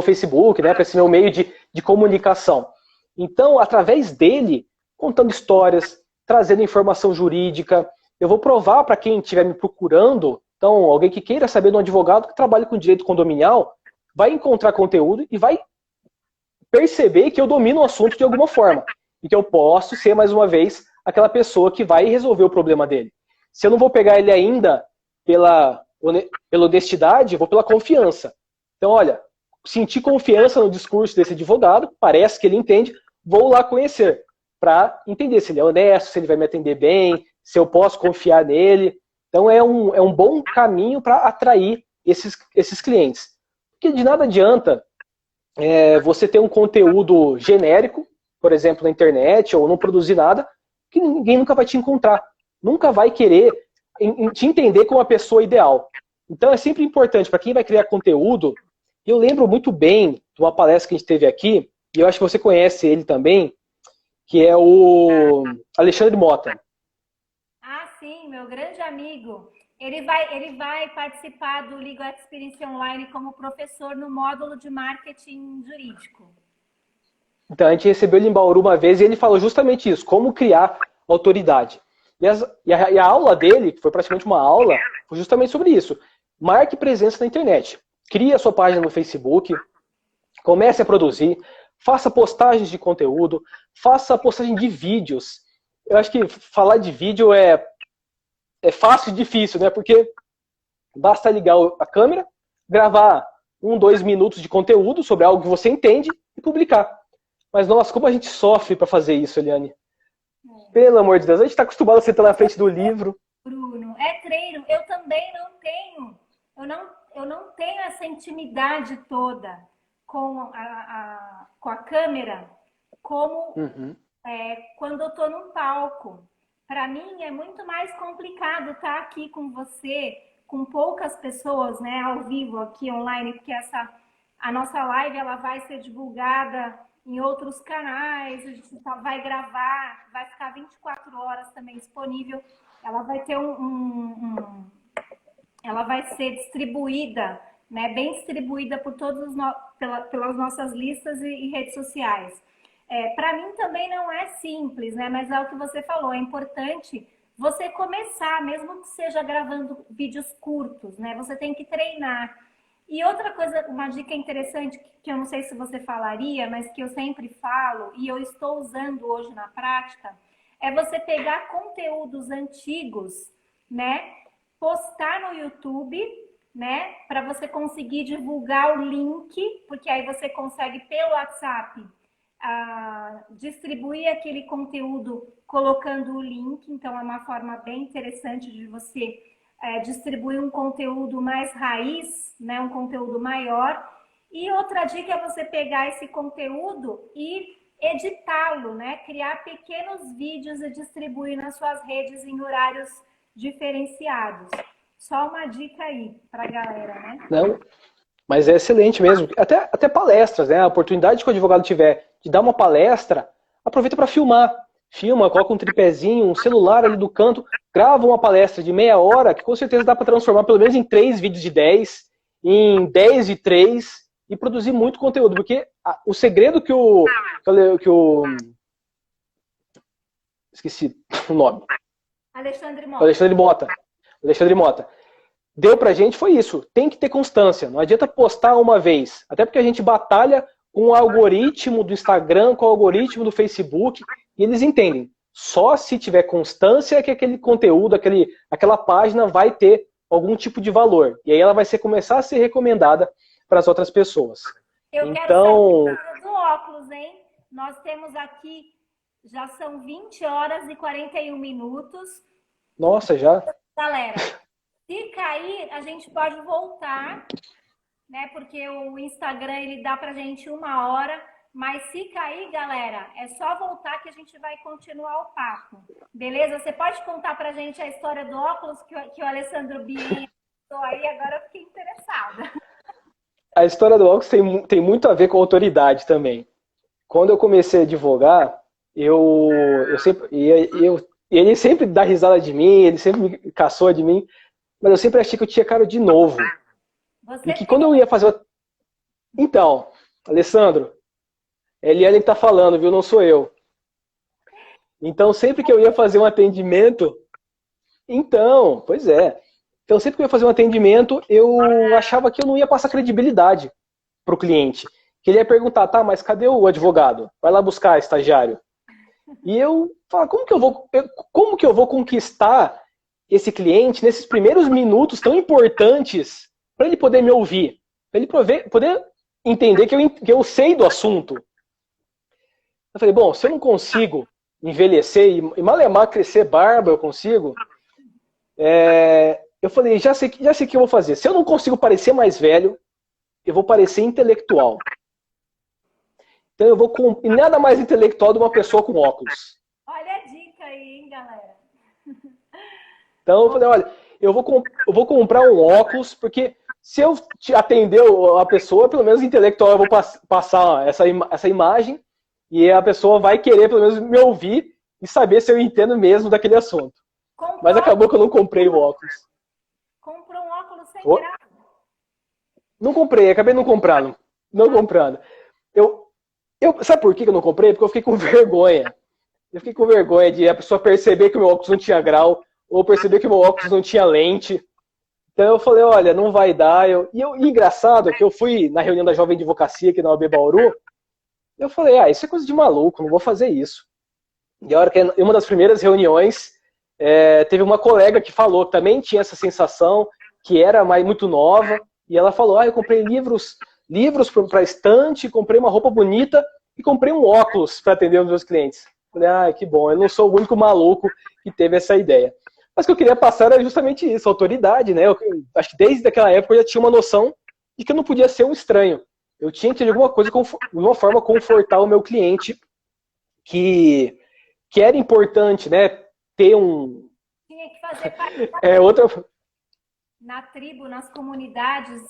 Facebook, né, para esse meu meio de comunicação. Então, através dele, contando histórias, trazendo informação jurídica, eu vou provar para quem estiver me procurando, então, alguém que queira saber de um advogado que trabalha com direito condominial, vai encontrar conteúdo e vai perceber que eu domino o assunto de alguma forma. E que eu posso ser, mais uma vez, aquela pessoa que vai resolver o problema dele. Se eu não vou pegar ele ainda pela honestidade, eu vou pela confiança. Então, olha, senti confiança no discurso desse advogado, parece que ele entende, vou lá conhecer, para entender se ele é honesto, se ele vai me atender bem, se eu posso confiar nele. Então é um bom caminho para atrair esses clientes. Porque de nada adianta você ter um conteúdo genérico, por exemplo, na internet, ou não produzir nada, que ninguém nunca vai te encontrar. Nunca vai querer te entender como a pessoa ideal. Então é sempre importante para quem vai criar conteúdo. Eu lembro muito bem de uma palestra que a gente teve aqui, e eu acho que você conhece ele também, que é o Alexandre Mota. Ah, sim, meu grande amigo. Ele vai participar do Legal Experience Online como professor no módulo de marketing jurídico. Então, a gente recebeu ele em Bauru uma vez e ele falou justamente isso, como criar autoridade. E a aula dele, que foi praticamente uma aula, foi justamente sobre isso. Marque presença na internet. Crie a sua página no Facebook, comece a produzir, faça postagens de conteúdo, faça postagem de vídeos. Eu acho que falar de vídeo é fácil e difícil, né? Porque basta ligar a câmera, gravar 2 minutos de conteúdo sobre algo que você entende e publicar. Mas, nossa, como a gente sofre para fazer isso, Eliane. Pelo amor de Deus, a gente está acostumado a sentar na frente do livro. Bruno, é treino. Eu também não tenho. Eu não tenho essa intimidade toda com a câmera como quando eu estou num palco. Para mim é muito mais complicado estar aqui com você, com poucas pessoas, né, ao vivo aqui online, porque a nossa live ela vai ser divulgada em outros canais, a gente vai gravar, vai ficar 24 horas também disponível. Ela vai ter ela vai ser distribuída, né, bem distribuída por pelas nossas listas e redes sociais. Para mim também não é simples, né? Mas é o que você falou, é importante você começar, mesmo que seja gravando vídeos curtos, né? Você tem que treinar. E outra coisa, uma dica interessante, que eu não sei se você falaria, mas que eu sempre falo, e eu estou usando hoje na prática, é você pegar conteúdos antigos, né? Postar no YouTube, né? Para você conseguir divulgar o link, porque aí você consegue pelo WhatsApp distribuir aquele conteúdo colocando o link. Então é uma forma bem interessante de você distribuir um conteúdo mais raiz, né, um conteúdo maior. E outra dica é você pegar esse conteúdo e editá-lo, né, criar pequenos vídeos e distribuir nas suas redes em horários diferenciados. Só uma dica aí para a galera, né? Não, mas é excelente mesmo. Até palestras, né? A oportunidade que o advogado tiver de dar uma palestra, aproveita para filmar. Filma, coloca um tripézinho, um celular ali do canto, grava uma palestra de meia hora, que com certeza dá para transformar pelo menos em 3 vídeos de 10, em 10 de 3, e produzir muito conteúdo. Porque o segredo que o esqueci o nome. Alexandre Mota. Deu pra gente foi isso. Tem que ter constância. Não adianta postar uma vez. Até porque a gente batalha com o algoritmo do Instagram, com o algoritmo do Facebook, e eles entendem. Só se tiver constância que aquele conteúdo, aquela página vai ter algum tipo de valor. E aí ela vai começar a ser recomendada para as outras pessoas. Eu quero saber do óculos, hein? Nós temos aqui, já são 20 horas e 41 minutos. Nossa, já? Galera, se cair, a gente pode voltar, né? Porque o Instagram, ele dá pra gente 1 hora. Mas se cair, galera, é só voltar que a gente vai continuar o papo. Beleza? Você pode contar pra gente a história do óculos que o Alessandro Bien falou aí? Agora eu fiquei interessada. A história do óculos tem muito a ver com autoridade também. Quando eu comecei a advogar, ele sempre dá risada de mim, ele sempre me caçou de mim, mas eu sempre achei que eu tinha cara de novo. E que quando eu ia fazer... Então, Alessandro, Eliane que tá falando, viu? Não sou eu. Então, sempre que eu ia fazer um atendimento... Então, pois é. Então, sempre que eu ia fazer um atendimento, eu achava que eu não ia passar credibilidade pro cliente. Que ele ia perguntar, tá, mas cadê o advogado? Vai lá buscar estagiário. E eu falo, como que eu vou conquistar esse cliente nesses primeiros minutos tão importantes para ele poder me ouvir? Para ele poder entender que eu sei do assunto. Eu falei, bom, se eu não consigo envelhecer e malemar crescer barba, eu consigo. Eu falei, já sei o que eu vou fazer. Se eu não consigo parecer mais velho, eu vou parecer intelectual. Então eu vou com e nada mais intelectual de uma pessoa com óculos. Olha a dica aí, hein, galera. Então eu falei, olha, eu vou comprar um óculos, porque se eu atender a pessoa, pelo menos intelectual, eu vou passar essa imagem e a pessoa vai querer pelo menos me ouvir e saber se eu entendo mesmo daquele assunto. Mas acabou que eu não comprei o óculos. Comprou um óculos sem graça. Não comprei, acabei não comprando. Não comprando. Sabe por que eu não comprei? Porque eu fiquei com vergonha. Eu fiquei com vergonha de a pessoa perceber que o meu óculos não tinha grau, ou perceber que o meu óculos não tinha lente. Então eu falei, olha, não vai dar. E engraçado é que eu fui na reunião da Jovem Advocacia aqui na OAB Bauru, eu falei, isso é coisa de maluco, não vou fazer isso. E a hora que em uma das primeiras reuniões, teve uma colega que falou que também tinha essa sensação, que era muito nova, e ela falou, eu comprei livros para estante, comprei uma roupa bonita e comprei um óculos para atender os meus clientes. Falei, que bom, eu não sou o único maluco que teve essa ideia. Mas o que eu queria passar era justamente isso, a autoridade, né? Eu acho que desde aquela época eu já tinha uma noção de que eu não podia ser um estranho. Eu tinha que, de alguma forma, confortar o meu cliente, que era importante, né? Ter um... Tinha que fazer parte na tribo, nas comunidades,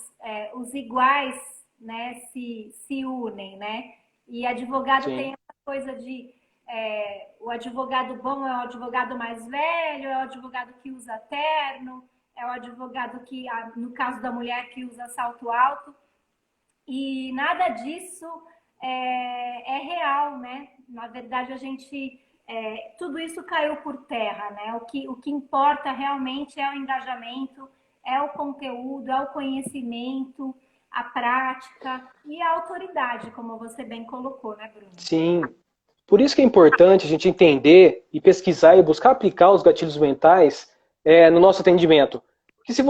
os iguais, né, se unem, né? E advogado tem essa coisa de o advogado bom é o advogado mais velho, é o advogado que usa terno, é o advogado que, no caso da mulher, que usa salto alto. E nada disso é real, né? Na verdade, tudo isso caiu por terra, né? O que importa realmente é o engajamento, é o conteúdo, é o conhecimento, a prática e a autoridade, como você bem colocou, né, Bruno? Sim. Por isso que é importante a gente entender e pesquisar e buscar aplicar os gatilhos mentais no nosso atendimento. Porque se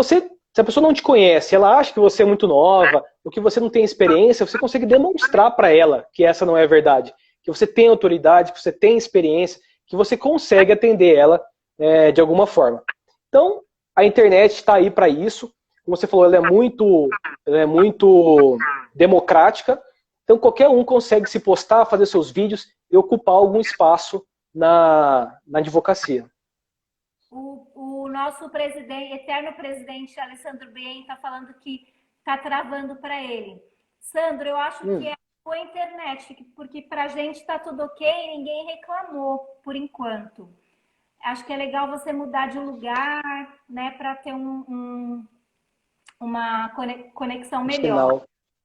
a pessoa não te conhece, ela acha que você é muito nova, ou que você não tem experiência, você consegue demonstrar para ela que essa não é a verdade. Que você tem autoridade, que você tem experiência, que você consegue atender ela de alguma forma. Então, a internet está aí para isso. Como você falou, ela é muito democrática. Então, qualquer um consegue se postar, fazer seus vídeos e ocupar algum espaço na advocacia. O nosso eterno presidente, Alessandro Bien, está falando que está travando para ele. Sandro, eu acho que é a internet, porque para a gente está tudo ok e ninguém reclamou, por enquanto. Acho que é legal você mudar de lugar, né, para ter uma conexão melhor. Sinal.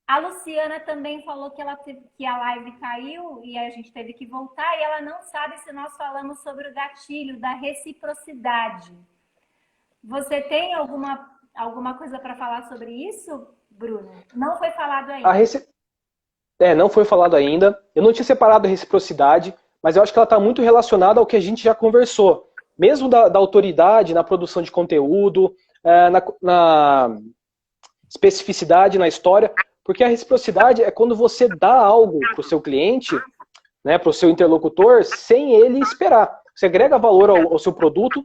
A Luciana também falou que a live caiu e a gente teve que voltar, e ela não sabe se nós falamos sobre o gatilho da reciprocidade. Você tem alguma coisa para falar sobre isso, Bruno? Não foi falado ainda. Não foi falado ainda. Eu não tinha separado a reciprocidade, mas eu acho que ela está muito relacionada ao que a gente já conversou. Mesmo da autoridade na produção de conteúdo, na especificidade na história, porque a reciprocidade é quando você dá algo para o seu cliente, né, para o seu interlocutor, sem ele esperar. Você agrega valor ao seu produto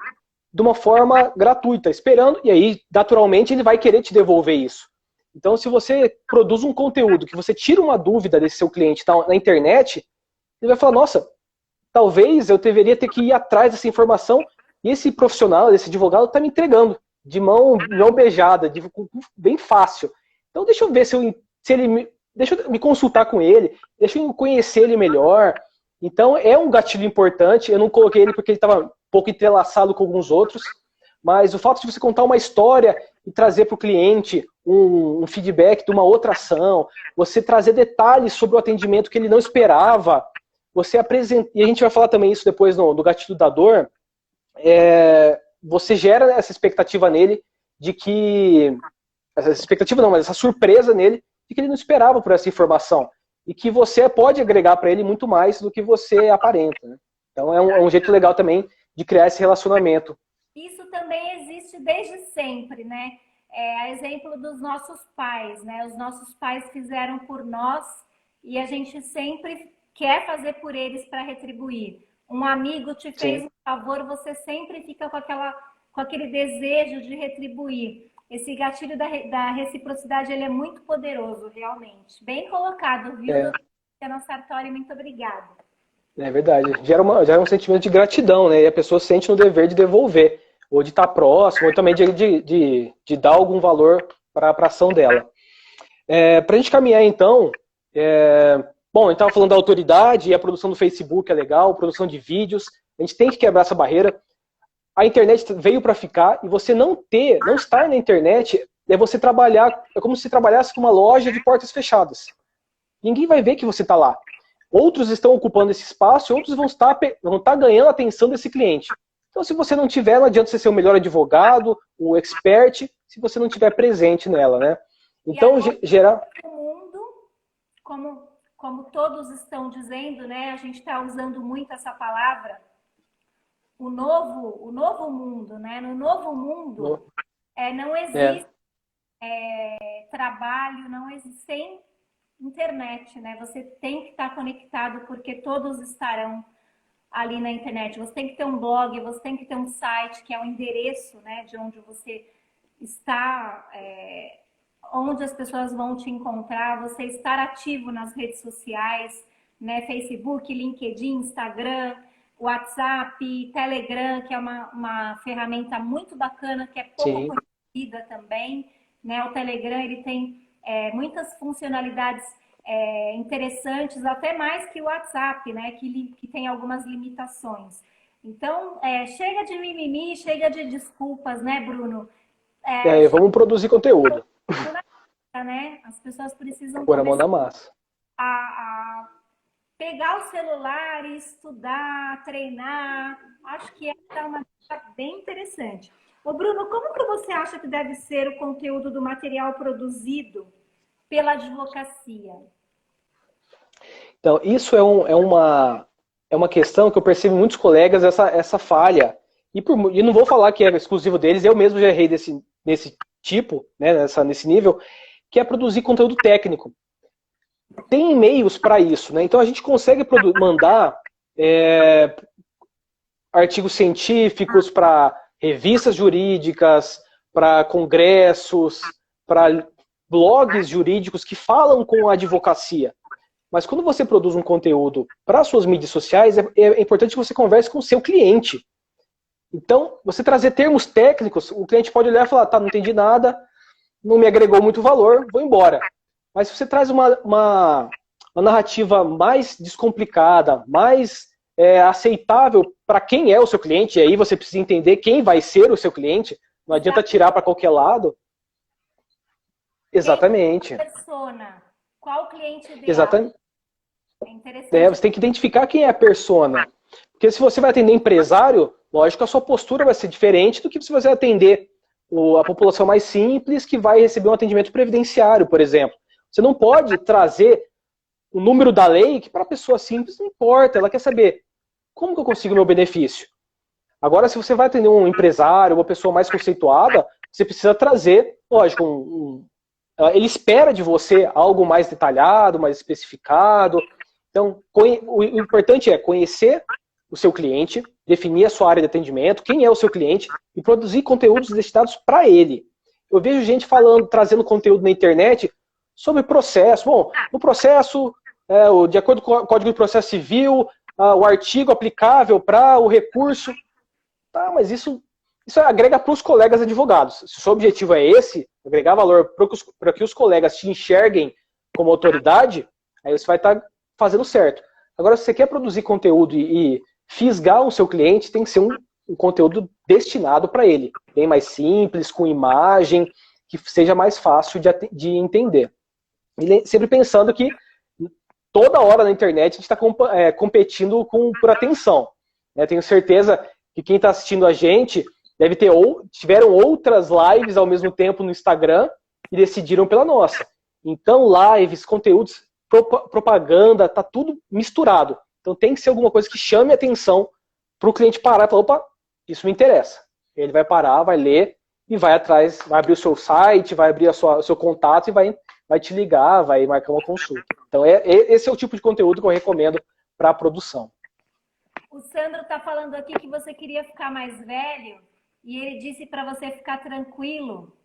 de uma forma gratuita, esperando, e aí, naturalmente, ele vai querer te devolver isso. Então, se você produz um conteúdo que você tira uma dúvida desse seu cliente na internet, ele vai falar, nossa, talvez eu deveria ter que ir atrás dessa informação, e esse profissional, esse advogado, está me entregando de mão beijada, bem fácil. Então, deixa eu ver deixa eu me consultar com ele, deixa eu conhecer ele melhor. Então, é um gatilho importante. Eu não coloquei ele porque ele estava um pouco entrelaçado com alguns outros, mas o fato de você contar uma história e trazer para o cliente um feedback de uma outra ação, você trazer detalhes sobre o atendimento que ele não esperava, você apresenta, e a gente vai falar também isso depois do gatilho da dor, você gera essa expectativa nele de que... Essa expectativa não, mas essa surpresa nele de que ele não esperava por essa informação. E que você pode agregar para ele muito mais do que você aparenta. Né? Então é um jeito legal também de criar esse relacionamento. Isso também existe desde sempre, né? a exemplo dos nossos pais, né? Os nossos pais fizeram por nós e a gente sempre quer fazer por eles para retribuir. Um amigo te fez Sim. um favor, você sempre fica com aquele desejo de retribuir. Esse gatilho da reciprocidade, ele é muito poderoso, realmente. Bem colocado, viu, É, doutora Sartori? Muito obrigada. é verdade. Gera um sentimento de gratidão, né? E a pessoa sente no dever de devolver, ou de estar próximo, ou também de dar algum valor para a ação dela. Para a gente caminhar, então, bom, a gente estava falando da autoridade e a produção do Facebook é legal, a produção de vídeos, a gente tem que quebrar essa barreira. A internet veio para ficar e você não estar na internet é você trabalhar, é como se trabalhasse numa loja de portas fechadas. Ninguém vai ver que você está lá. Outros estão ocupando esse espaço e outros vão estar ganhando a atenção desse cliente. Então, se você não tiver, não adianta você ser o melhor advogado, o expert, se você não tiver presente nela, né? Então, gerar... O mundo, como todos estão dizendo, né? A gente está usando muito essa palavra, o novo mundo, né? No novo mundo, não existe trabalho, não existe sem internet, né? Você tem que estar conectado porque todos estarão ali na internet. Você tem que ter um blog, você tem que ter um site, que é o endereço, né, de onde você está, onde as pessoas vão te encontrar, você estar ativo nas redes sociais, né, Facebook, LinkedIn, Instagram, WhatsApp, Telegram, que é uma ferramenta muito bacana, que é pouco conhecida também, né? O Telegram, ele tem muitas funcionalidades interessantes, até mais que o WhatsApp, né? Que tem algumas limitações. Então, chega de mimimi, chega de desculpas, né, Bruno? Vamos produzir conteúdo. Né? As pessoas precisam pôr a mão na massa. A pegar o celular e estudar, treinar. Acho que essa é uma dica bem interessante. Ô Bruno, como que você acha que deve ser o conteúdo do material produzido pela advocacia? Então, isso é uma questão que eu percebo em muitos colegas, essa falha. E não vou falar que é exclusivo deles, eu mesmo já errei nesse tipo, né, nesse nível, que é produzir conteúdo técnico. Tem meios para isso, né? Então a gente consegue mandar artigos científicos para revistas jurídicas, para congressos, para blogs jurídicos que falam com a advocacia. Mas quando você produz um conteúdo para suas mídias sociais, é importante que você converse com o seu cliente. Então, você trazer termos técnicos, o cliente pode olhar e falar, tá, não entendi nada, não me agregou muito valor, vou embora. Mas se você traz uma narrativa mais descomplicada, mais aceitável para quem é o seu cliente, e aí você precisa entender quem vai ser o seu cliente, não adianta tirar para qualquer lado. Exatamente. Persona. Qual o cliente ideal? Exatamente. É interessante. Você tem que identificar quem é a persona. Porque se você vai atender empresário, lógico que a sua postura vai ser diferente do que se você atender a população mais simples que vai receber um atendimento previdenciário, por exemplo. Você não pode trazer o número da lei que para a pessoa simples não importa, ela quer saber como que eu consigo meu benefício. Agora, se você vai atender um empresário, uma pessoa mais conceituada, você precisa trazer, lógico, ele espera de você algo mais detalhado, mais especificado. Então, o importante é conhecer o seu cliente, definir a sua área de atendimento, quem é o seu cliente e produzir conteúdos destinados para ele. Eu vejo gente trazendo conteúdo na internet sobre processo. Bom, no processo, de acordo com o Código de Processo Civil, o artigo aplicável para o recurso. Tá, mas isso agrega para os colegas advogados. Se o seu objetivo é esse, agregar valor para que os colegas te enxerguem como autoridade, aí você vai estar fazendo certo. Agora, se você quer produzir conteúdo e fisgar o seu cliente, tem que ser um conteúdo destinado para ele. Bem mais simples, com imagem, que seja mais fácil de entender. E sempre pensando que toda hora na internet a gente está competindo por atenção. Tenho certeza que quem está assistindo a gente tiveram outras lives ao mesmo tempo no Instagram e decidiram pela nossa. Então, lives, conteúdos, propaganda, tá tudo misturado. Então tem que ser alguma coisa que chame a atenção para o cliente parar e falar, opa, isso me interessa. Ele vai parar, vai ler e vai atrás, vai abrir o seu site, vai abrir o seu contato e vai te ligar, vai marcar uma consulta. Então, esse é o tipo de conteúdo que eu recomendo para a produção. O Sandro está falando aqui que você queria ficar mais velho e ele disse para você ficar tranquilo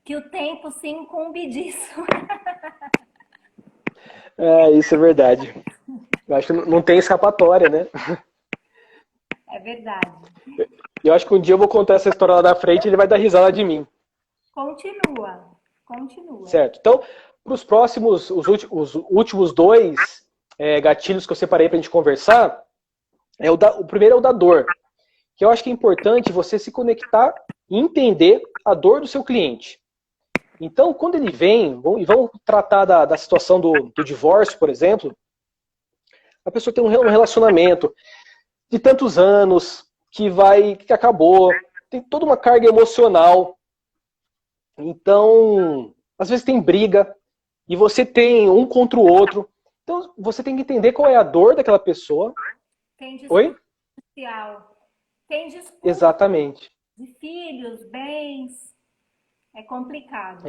que o tempo se incumbe disso. Isso é verdade. Eu acho que não tem escapatória, né? É verdade. Eu acho que um dia eu vou contar essa história lá da frente e ele vai dar risada de mim. Continua. Certo. Então, para os próximos, os últimos dois gatilhos que eu separei para a gente conversar, o primeiro é o da dor. Que eu acho que é importante você se conectar e entender a dor do seu cliente. Então, quando ele vem, e vamos tratar da situação do divórcio, por exemplo, a pessoa tem um relacionamento de tantos anos, que acabou, tem toda uma carga emocional. Então, às vezes tem briga, e você tem um contra o outro. Então, você tem que entender qual é a dor daquela pessoa. Tem disputa social. Tem disputa Exatamente. de filhos, bens. É complicado.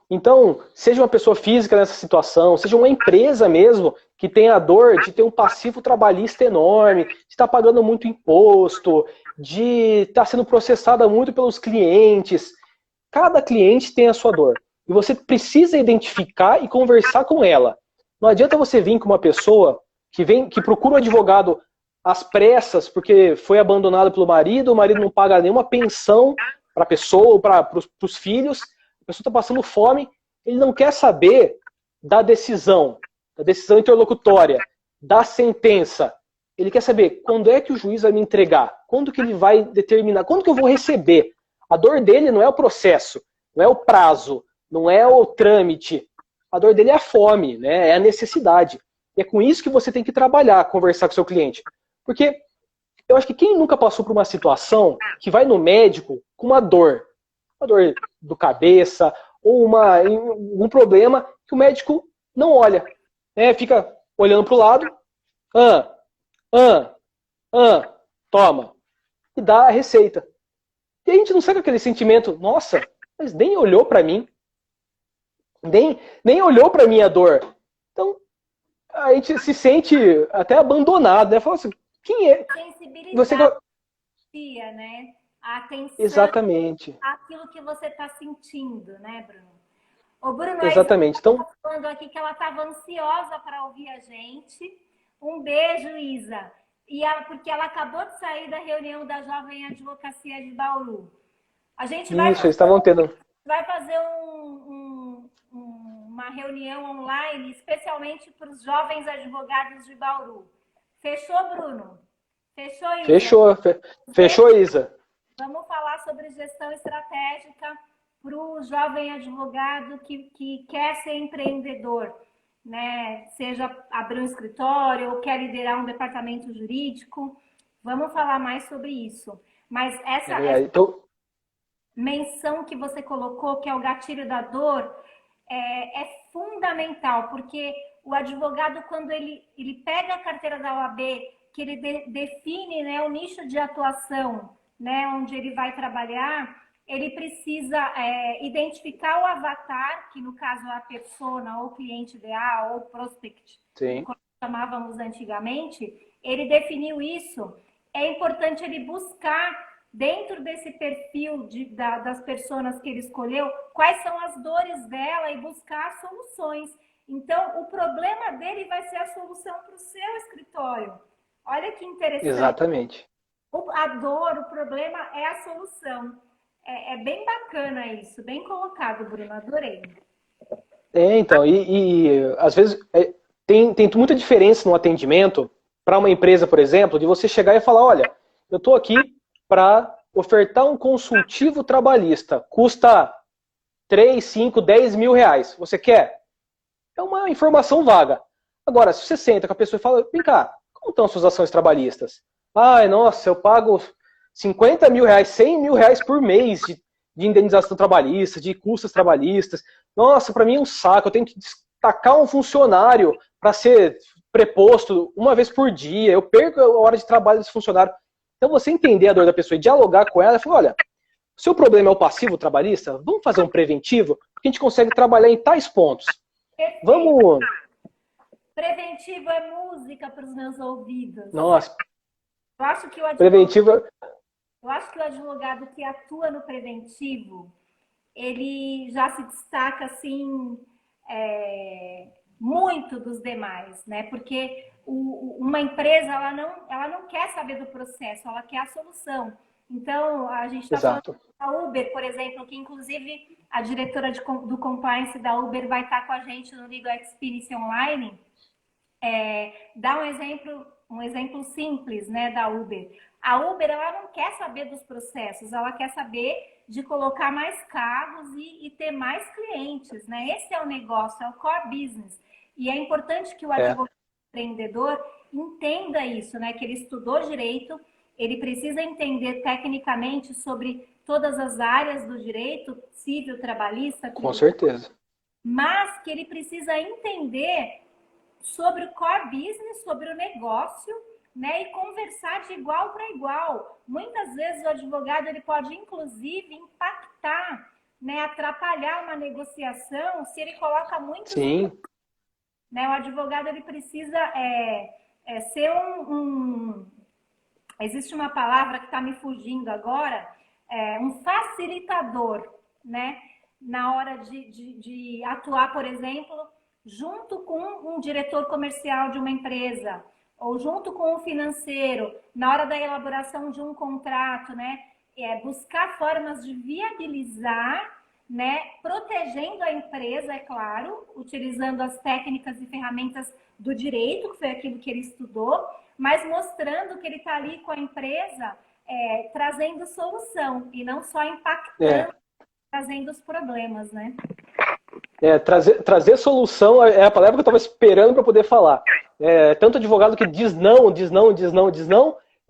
Então, seja uma pessoa física nessa situação, seja uma empresa mesmo, que tem a dor de ter um passivo trabalhista enorme, de estar pagando muito imposto, de estar sendo processada muito pelos clientes. Cada cliente tem a sua dor. E você precisa identificar e conversar com ela. Não adianta você vir com uma pessoa que procura um advogado às pressas, porque foi abandonado pelo marido, o marido não paga nenhuma pensão para a pessoa, para os filhos, a pessoa está passando fome, ele não quer saber da decisão interlocutória, da sentença. Ele quer saber quando é que o juiz vai me entregar, quando que ele vai determinar, quando que eu vou receber. A dor dele não é o processo, não é o prazo, não é o trâmite. A dor dele é a fome, né? É a necessidade. E é com isso que você tem que trabalhar, conversar com o seu cliente. Porque eu acho que quem nunca passou por uma situação que vai no médico com uma dor do cabeça, ou um problema que o médico não olha, né? Fica olhando para o lado, toma, e dá a receita. E a gente não sabe aquele sentimento, nossa, mas nem olhou para mim, nem olhou para minha dor. Então, a gente se sente até abandonado, né? Fala assim, quem é? Você... né? A atenção. Exatamente. Aquilo que você está sentindo, né, Bruno? Ô, Bruno, exatamente. Então, tá falando aqui que ela estava ansiosa para ouvir a gente. Um beijo, Isa. Porque ela acabou de sair da reunião da Jovem Advocacia de Bauru. A gente vai fazer uma reunião online, especialmente para os jovens advogados de Bauru. Fechou, Bruno? Fechou, Isa? Fechou, Isa. Vamos falar sobre gestão estratégica para o jovem advogado que quer ser empreendedor, né? Seja abrir um escritório ou quer liderar um departamento jurídico. Vamos falar mais sobre isso. Mas essa menção que você colocou, que é o gatilho da dor, é fundamental, porque o advogado, quando ele pega a carteira da OAB, que ele define, né, o nicho de atuação, né, onde ele vai trabalhar, ele precisa identificar o avatar, que no caso é a persona, ou cliente ideal, ou prospect, como chamávamos antigamente. Ele definiu isso. É importante ele buscar, dentro desse perfil das pessoas que ele escolheu, quais são as dores dela e buscar soluções. Então, o problema dele vai ser a solução para o seu escritório. Olha que interessante. Exatamente. A dor, o problema é a solução. É bem bacana isso, bem colocado, Bruno, adorei. Então, às vezes tem muita diferença no atendimento para uma empresa, por exemplo, de você chegar e falar, olha, eu estou aqui para ofertar um consultivo trabalhista, custa 3, 5, 10 mil reais. Você quer? É uma informação vaga. Agora, se você senta com a pessoa e fala, vem cá, como estão suas ações trabalhistas? Ai, nossa, eu pago 50 mil reais, 100 mil reais por mês de indenização trabalhista, de custas trabalhistas. Nossa, para mim é um saco, eu tenho que destacar um funcionário para ser preposto uma vez por dia, eu perco a hora de trabalho desse funcionário. Então você entender a dor da pessoa e dialogar com ela, e falar, olha, seu problema é o passivo trabalhista? Vamos fazer um preventivo? Que a gente consegue trabalhar em tais pontos. Perfeito. Vamos... Preventivo é música para os meus ouvidos. Nossa. Eu acho que o Preventivo... Eu acho que o advogado que atua no preventivo, ele já se destaca, assim, muito dos demais, né? Porque uma empresa, ela não quer saber do processo, ela quer a solução. Então, a gente está falando da Uber, por exemplo, que inclusive a diretora do compliance da Uber vai estar com a gente no Legal Experience Online. Dá um exemplo simples, né, da Uber. A Uber, ela não quer saber dos processos, ela quer saber de colocar mais carros e ter mais clientes, né? Esse é o negócio, é o core business. E é importante que o advogado empreendedor entenda isso, né? Que ele estudou direito, ele precisa entender tecnicamente sobre todas as áreas do direito, civil, trabalhista. Com certeza. Mas que ele precisa entender sobre o core business, sobre o negócio, né, e conversar de igual para igual. Muitas vezes o advogado ele pode, inclusive, impactar, né, atrapalhar uma negociação se ele coloca muito... Sim. Né, o advogado ele precisa ser Existe uma palavra que está me fugindo agora, um facilitador, né, na hora de atuar, por exemplo, junto com um diretor comercial de uma empresa, ou junto com o financeiro, na hora da elaboração de um contrato, né? Buscar formas de viabilizar, né? Protegendo a empresa, é claro, utilizando as técnicas e ferramentas do direito, que foi aquilo que ele estudou, mas mostrando que ele está ali com a empresa trazendo solução e não só impactando, trazendo os problemas, né? Trazer solução é a palavra que eu estava esperando para poder falar. Tanto advogado que diz não,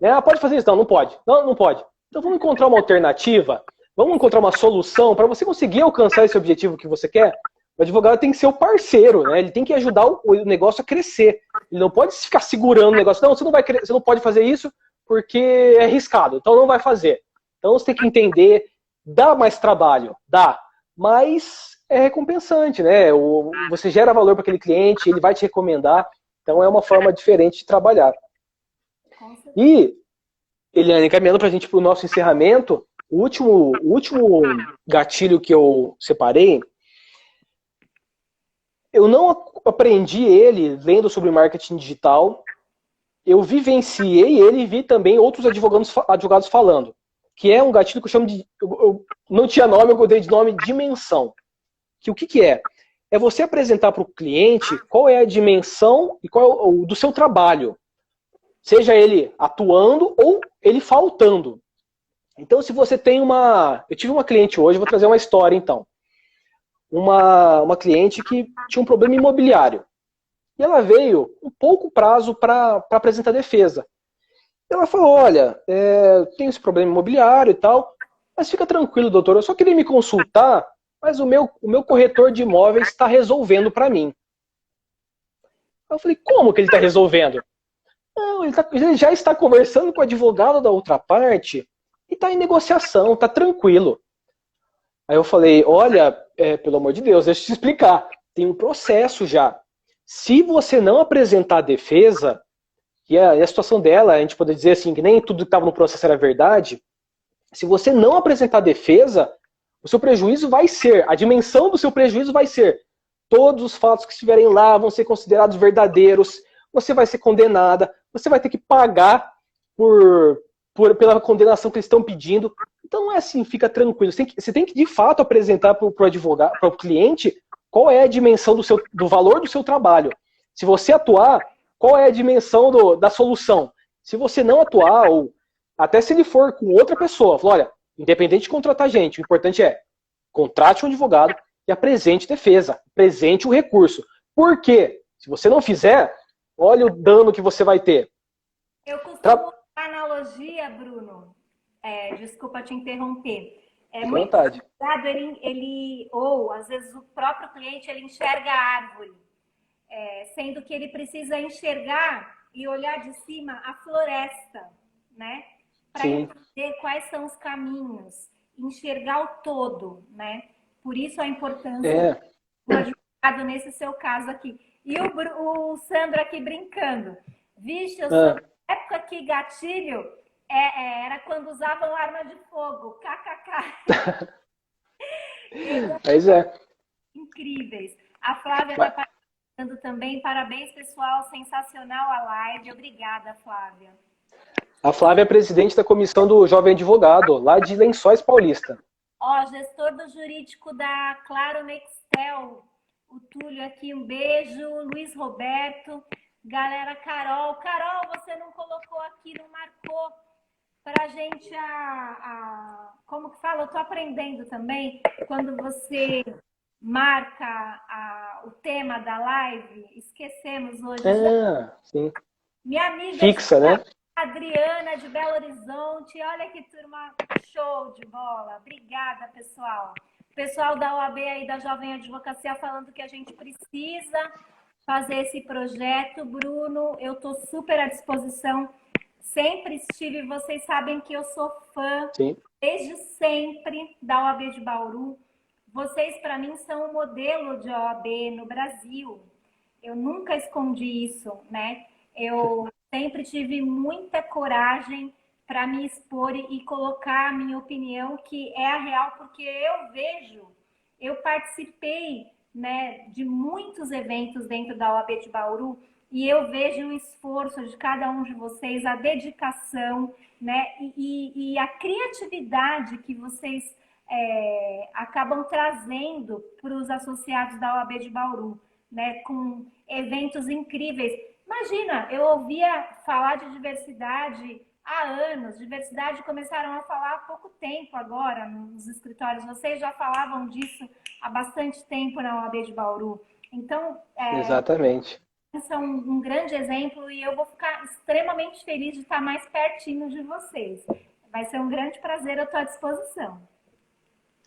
né? Pode fazer isso? Não pode. Não pode. Então vamos encontrar uma alternativa, vamos encontrar uma solução para você conseguir alcançar esse objetivo que você quer. O advogado tem que ser o parceiro, né? Ele tem que ajudar o negócio a crescer. Ele não pode ficar segurando o negócio. Não, você não pode fazer isso porque é arriscado, então não vai fazer. Então você tem que entender, dá mais trabalho, dá, mas é recompensante, né? Você gera valor para aquele cliente, ele vai te recomendar, então é uma forma diferente de trabalhar. E, Eliane, caminhando para a gente para o nosso encerramento, o último gatilho que eu separei, eu não aprendi ele lendo sobre marketing digital, eu vivenciei ele e vi também outros advogados falando, que é um gatilho que eu chamo de... Eu não tinha nome, eu dei de nome dimensão. Que o que é? É você apresentar para o cliente qual é a dimensão e qual é do seu trabalho. Seja ele atuando ou ele faltando. Então, se você tem uma... Eu tive uma cliente hoje, vou trazer uma história então. Uma cliente que tinha um problema imobiliário. E ela veio com pouco prazo para apresentar defesa. Ela falou, olha, tenho esse problema imobiliário e tal, mas fica tranquilo, doutor, eu só queria me consultar, mas o meu corretor de imóveis está resolvendo para mim. Eu falei, como que ele está resolvendo? Não, ele já está conversando com o advogado da outra parte e está em negociação, está tranquilo. Aí eu falei, olha, pelo amor de Deus, deixa eu te explicar, tem um processo já. Se você não apresentar a defesa, e a situação dela, a gente pode dizer assim, que nem tudo que estava no processo era verdade, se você não apresentar a defesa, o seu prejuízo vai ser, a dimensão do seu prejuízo vai ser, todos os fatos que estiverem lá vão ser considerados verdadeiros, você vai ser condenada, você vai ter que pagar pela condenação que eles estão pedindo. Então não é assim, fica tranquilo. Você tem que de fato apresentar para o advogado, para o cliente, qual é a dimensão do valor do seu trabalho. Se você atuar, qual é a dimensão da solução? Se você não atuar, ou até se ele for com outra pessoa, fala, olha, independente de contratar gente, o importante é contrate um advogado e apresente defesa, apresente o recurso. Por quê? Se você não fizer, olha o dano que você vai ter. Eu costumo usar analogia, Bruno, desculpa te interromper. Muito vontade. Ele, ou às vezes o próprio cliente, ele enxerga a árvore, sendo que ele precisa enxergar e olhar de cima a floresta, né? Para entender quais são os caminhos. enxergar o todo, né? Por isso a importância É. do advogado nesse seu caso aqui. E o Sandro aqui brincando. Vixe, eu sou Ah, da época que gatilho era quando usavam arma de fogo. KKK. mas é. Incríveis. A Flávia está Mas participando também. Parabéns, pessoal. Sensacional a live. Obrigada, Flávia. a Flávia é presidente da comissão do Jovem Advogado, lá de Lençóis Paulista. Ó, gestor do jurídico da Claro Nextel. O Túlio aqui, um beijo. Luiz Roberto. Galera, Carol. Carol, você não colocou aqui, não marcou pra gente como que fala? Eu tô aprendendo também. Quando você marca o tema da live, esquecemos hoje. Sim. Minha amiga Fixa, né? Adriana de Belo Horizonte. Olha que turma show de bola. Obrigada, pessoal. Pessoal da OAB aí, da Jovem Advocacia, falando que a gente precisa fazer esse projeto. Bruno, eu tô super à disposição. Sempre estive, vocês sabem que eu sou fã, Sim. desde sempre, da OAB de Bauru. Vocês, para mim, são um modelo de OAB no Brasil. Eu nunca escondi isso, né? Eu sempre tive muita coragem para me expor e colocar a minha opinião, que é a real, porque eu participei, né, de muitos eventos dentro da OAB de Bauru, e eu vejo o esforço de cada um de vocês, a dedicação, né, e a criatividade que vocês acabam trazendo para os associados da OAB de Bauru, né, com eventos incríveis. Imagina, eu ouvia falar de diversidade há anos, diversidade começaram a falar há pouco tempo agora nos escritórios, vocês já falavam disso há bastante tempo na OAB de Bauru. Então, Exatamente. são um grande exemplo e eu vou ficar extremamente feliz de estar mais pertinho de vocês. Vai ser um grande prazer, eu estou à disposição.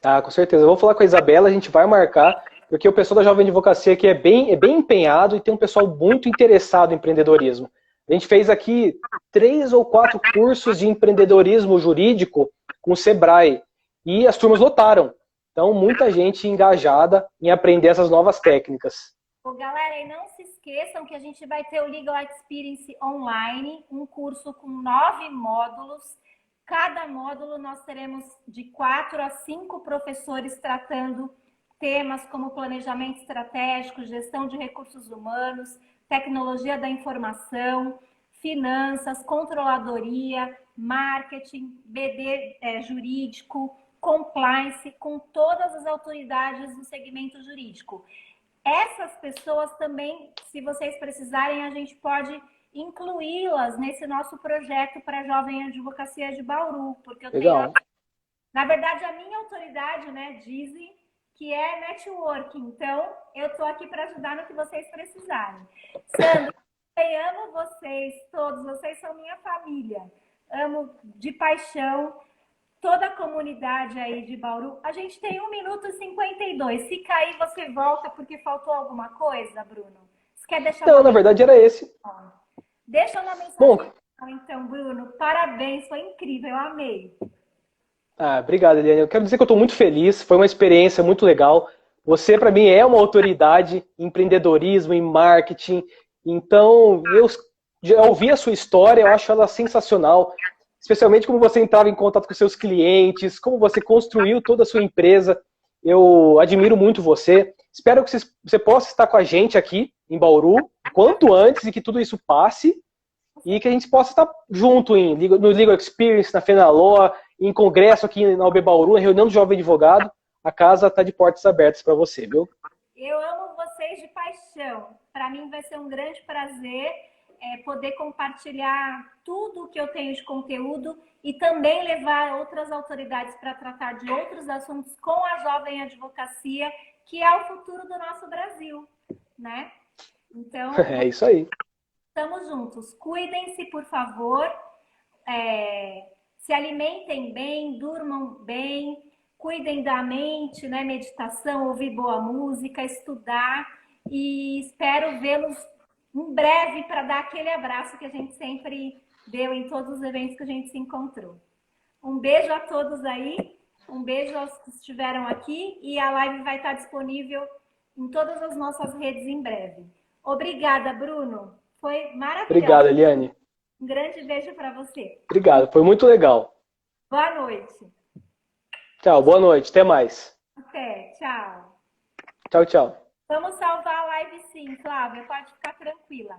Ah, com certeza. Eu vou falar com a Isabela, a gente vai marcar, porque o pessoal da Jovem Advocacia aqui é bem empenhado e tem um pessoal muito interessado em empreendedorismo. A gente fez aqui 3 ou 4 cursos de empreendedorismo jurídico com o Sebrae e as turmas lotaram. Então, muita gente engajada em aprender essas novas técnicas. Ô, galera, e não se esqueçam que a gente vai ter o Legal Experience Online, um curso com 9 módulos. Cada módulo nós teremos de 4 a 5 professores tratando temas como planejamento estratégico, gestão de recursos humanos, tecnologia da informação, finanças, controladoria, marketing, BD jurídico, compliance, com todas as autoridades do segmento jurídico. Essas pessoas também, se vocês precisarem, a gente pode incluí-las nesse nosso projeto para a Jovem Advocacia de Bauru, porque eu Legal. tenho, na verdade, a minha autoridade, né, dizem que é networking, então eu estou aqui para ajudar no que vocês precisarem. Sandra, eu amo vocês todos, vocês são minha família, amo de paixão toda a comunidade aí de Bauru. A gente tem 1 minuto e 52. Se cair, você volta porque faltou alguma coisa, Bruno? Você quer deixar Não, na verdade era esse. Deixa uma mensagem. Bom, então, Bruno, parabéns, foi incrível, eu amei. Obrigado, Eliane. Eu quero dizer que eu estou muito feliz, foi uma experiência muito legal. Você, para mim, é uma autoridade em empreendedorismo, em marketing. Então, eu já ouvi a sua história, eu acho ela sensacional. Especialmente como você entrava em contato com seus clientes, como você construiu toda a sua empresa. Eu admiro muito você. Espero que você possa estar com a gente aqui em Bauru, quanto antes, e que tudo isso passe. E que a gente possa estar junto no Legal Experience, na Fenaló, em congresso aqui na OAB Bauru, na reunião do Jovem Advogado. A casa está de portas abertas para você, viu? Eu amo vocês de paixão. Para mim vai ser um grande prazer poder compartilhar tudo que eu tenho de conteúdo e também levar outras autoridades para tratar de outros assuntos com a Jovem Advocacia, que é o futuro do nosso Brasil, né? Então, é isso aí. Estamos juntos. Cuidem-se, por favor. Se alimentem bem, durmam bem, cuidem da mente, né? Meditação, ouvir boa música, estudar. E espero vê-los em breve para dar aquele abraço que a gente sempre deu em todos os eventos que a gente se encontrou. Um beijo a todos aí Um beijo aos que estiveram aqui e a live vai estar disponível em todas as nossas redes em breve. Obrigada, Bruno. Foi maravilhoso. Obrigado, Eliane. Um grande beijo para você. Obrigado, foi muito legal. Boa noite. Tchau, boa noite, até mais. Até, tchau. Tchau, tchau. Vamos salvar a live sim, Flávia, pode ficar tranquila.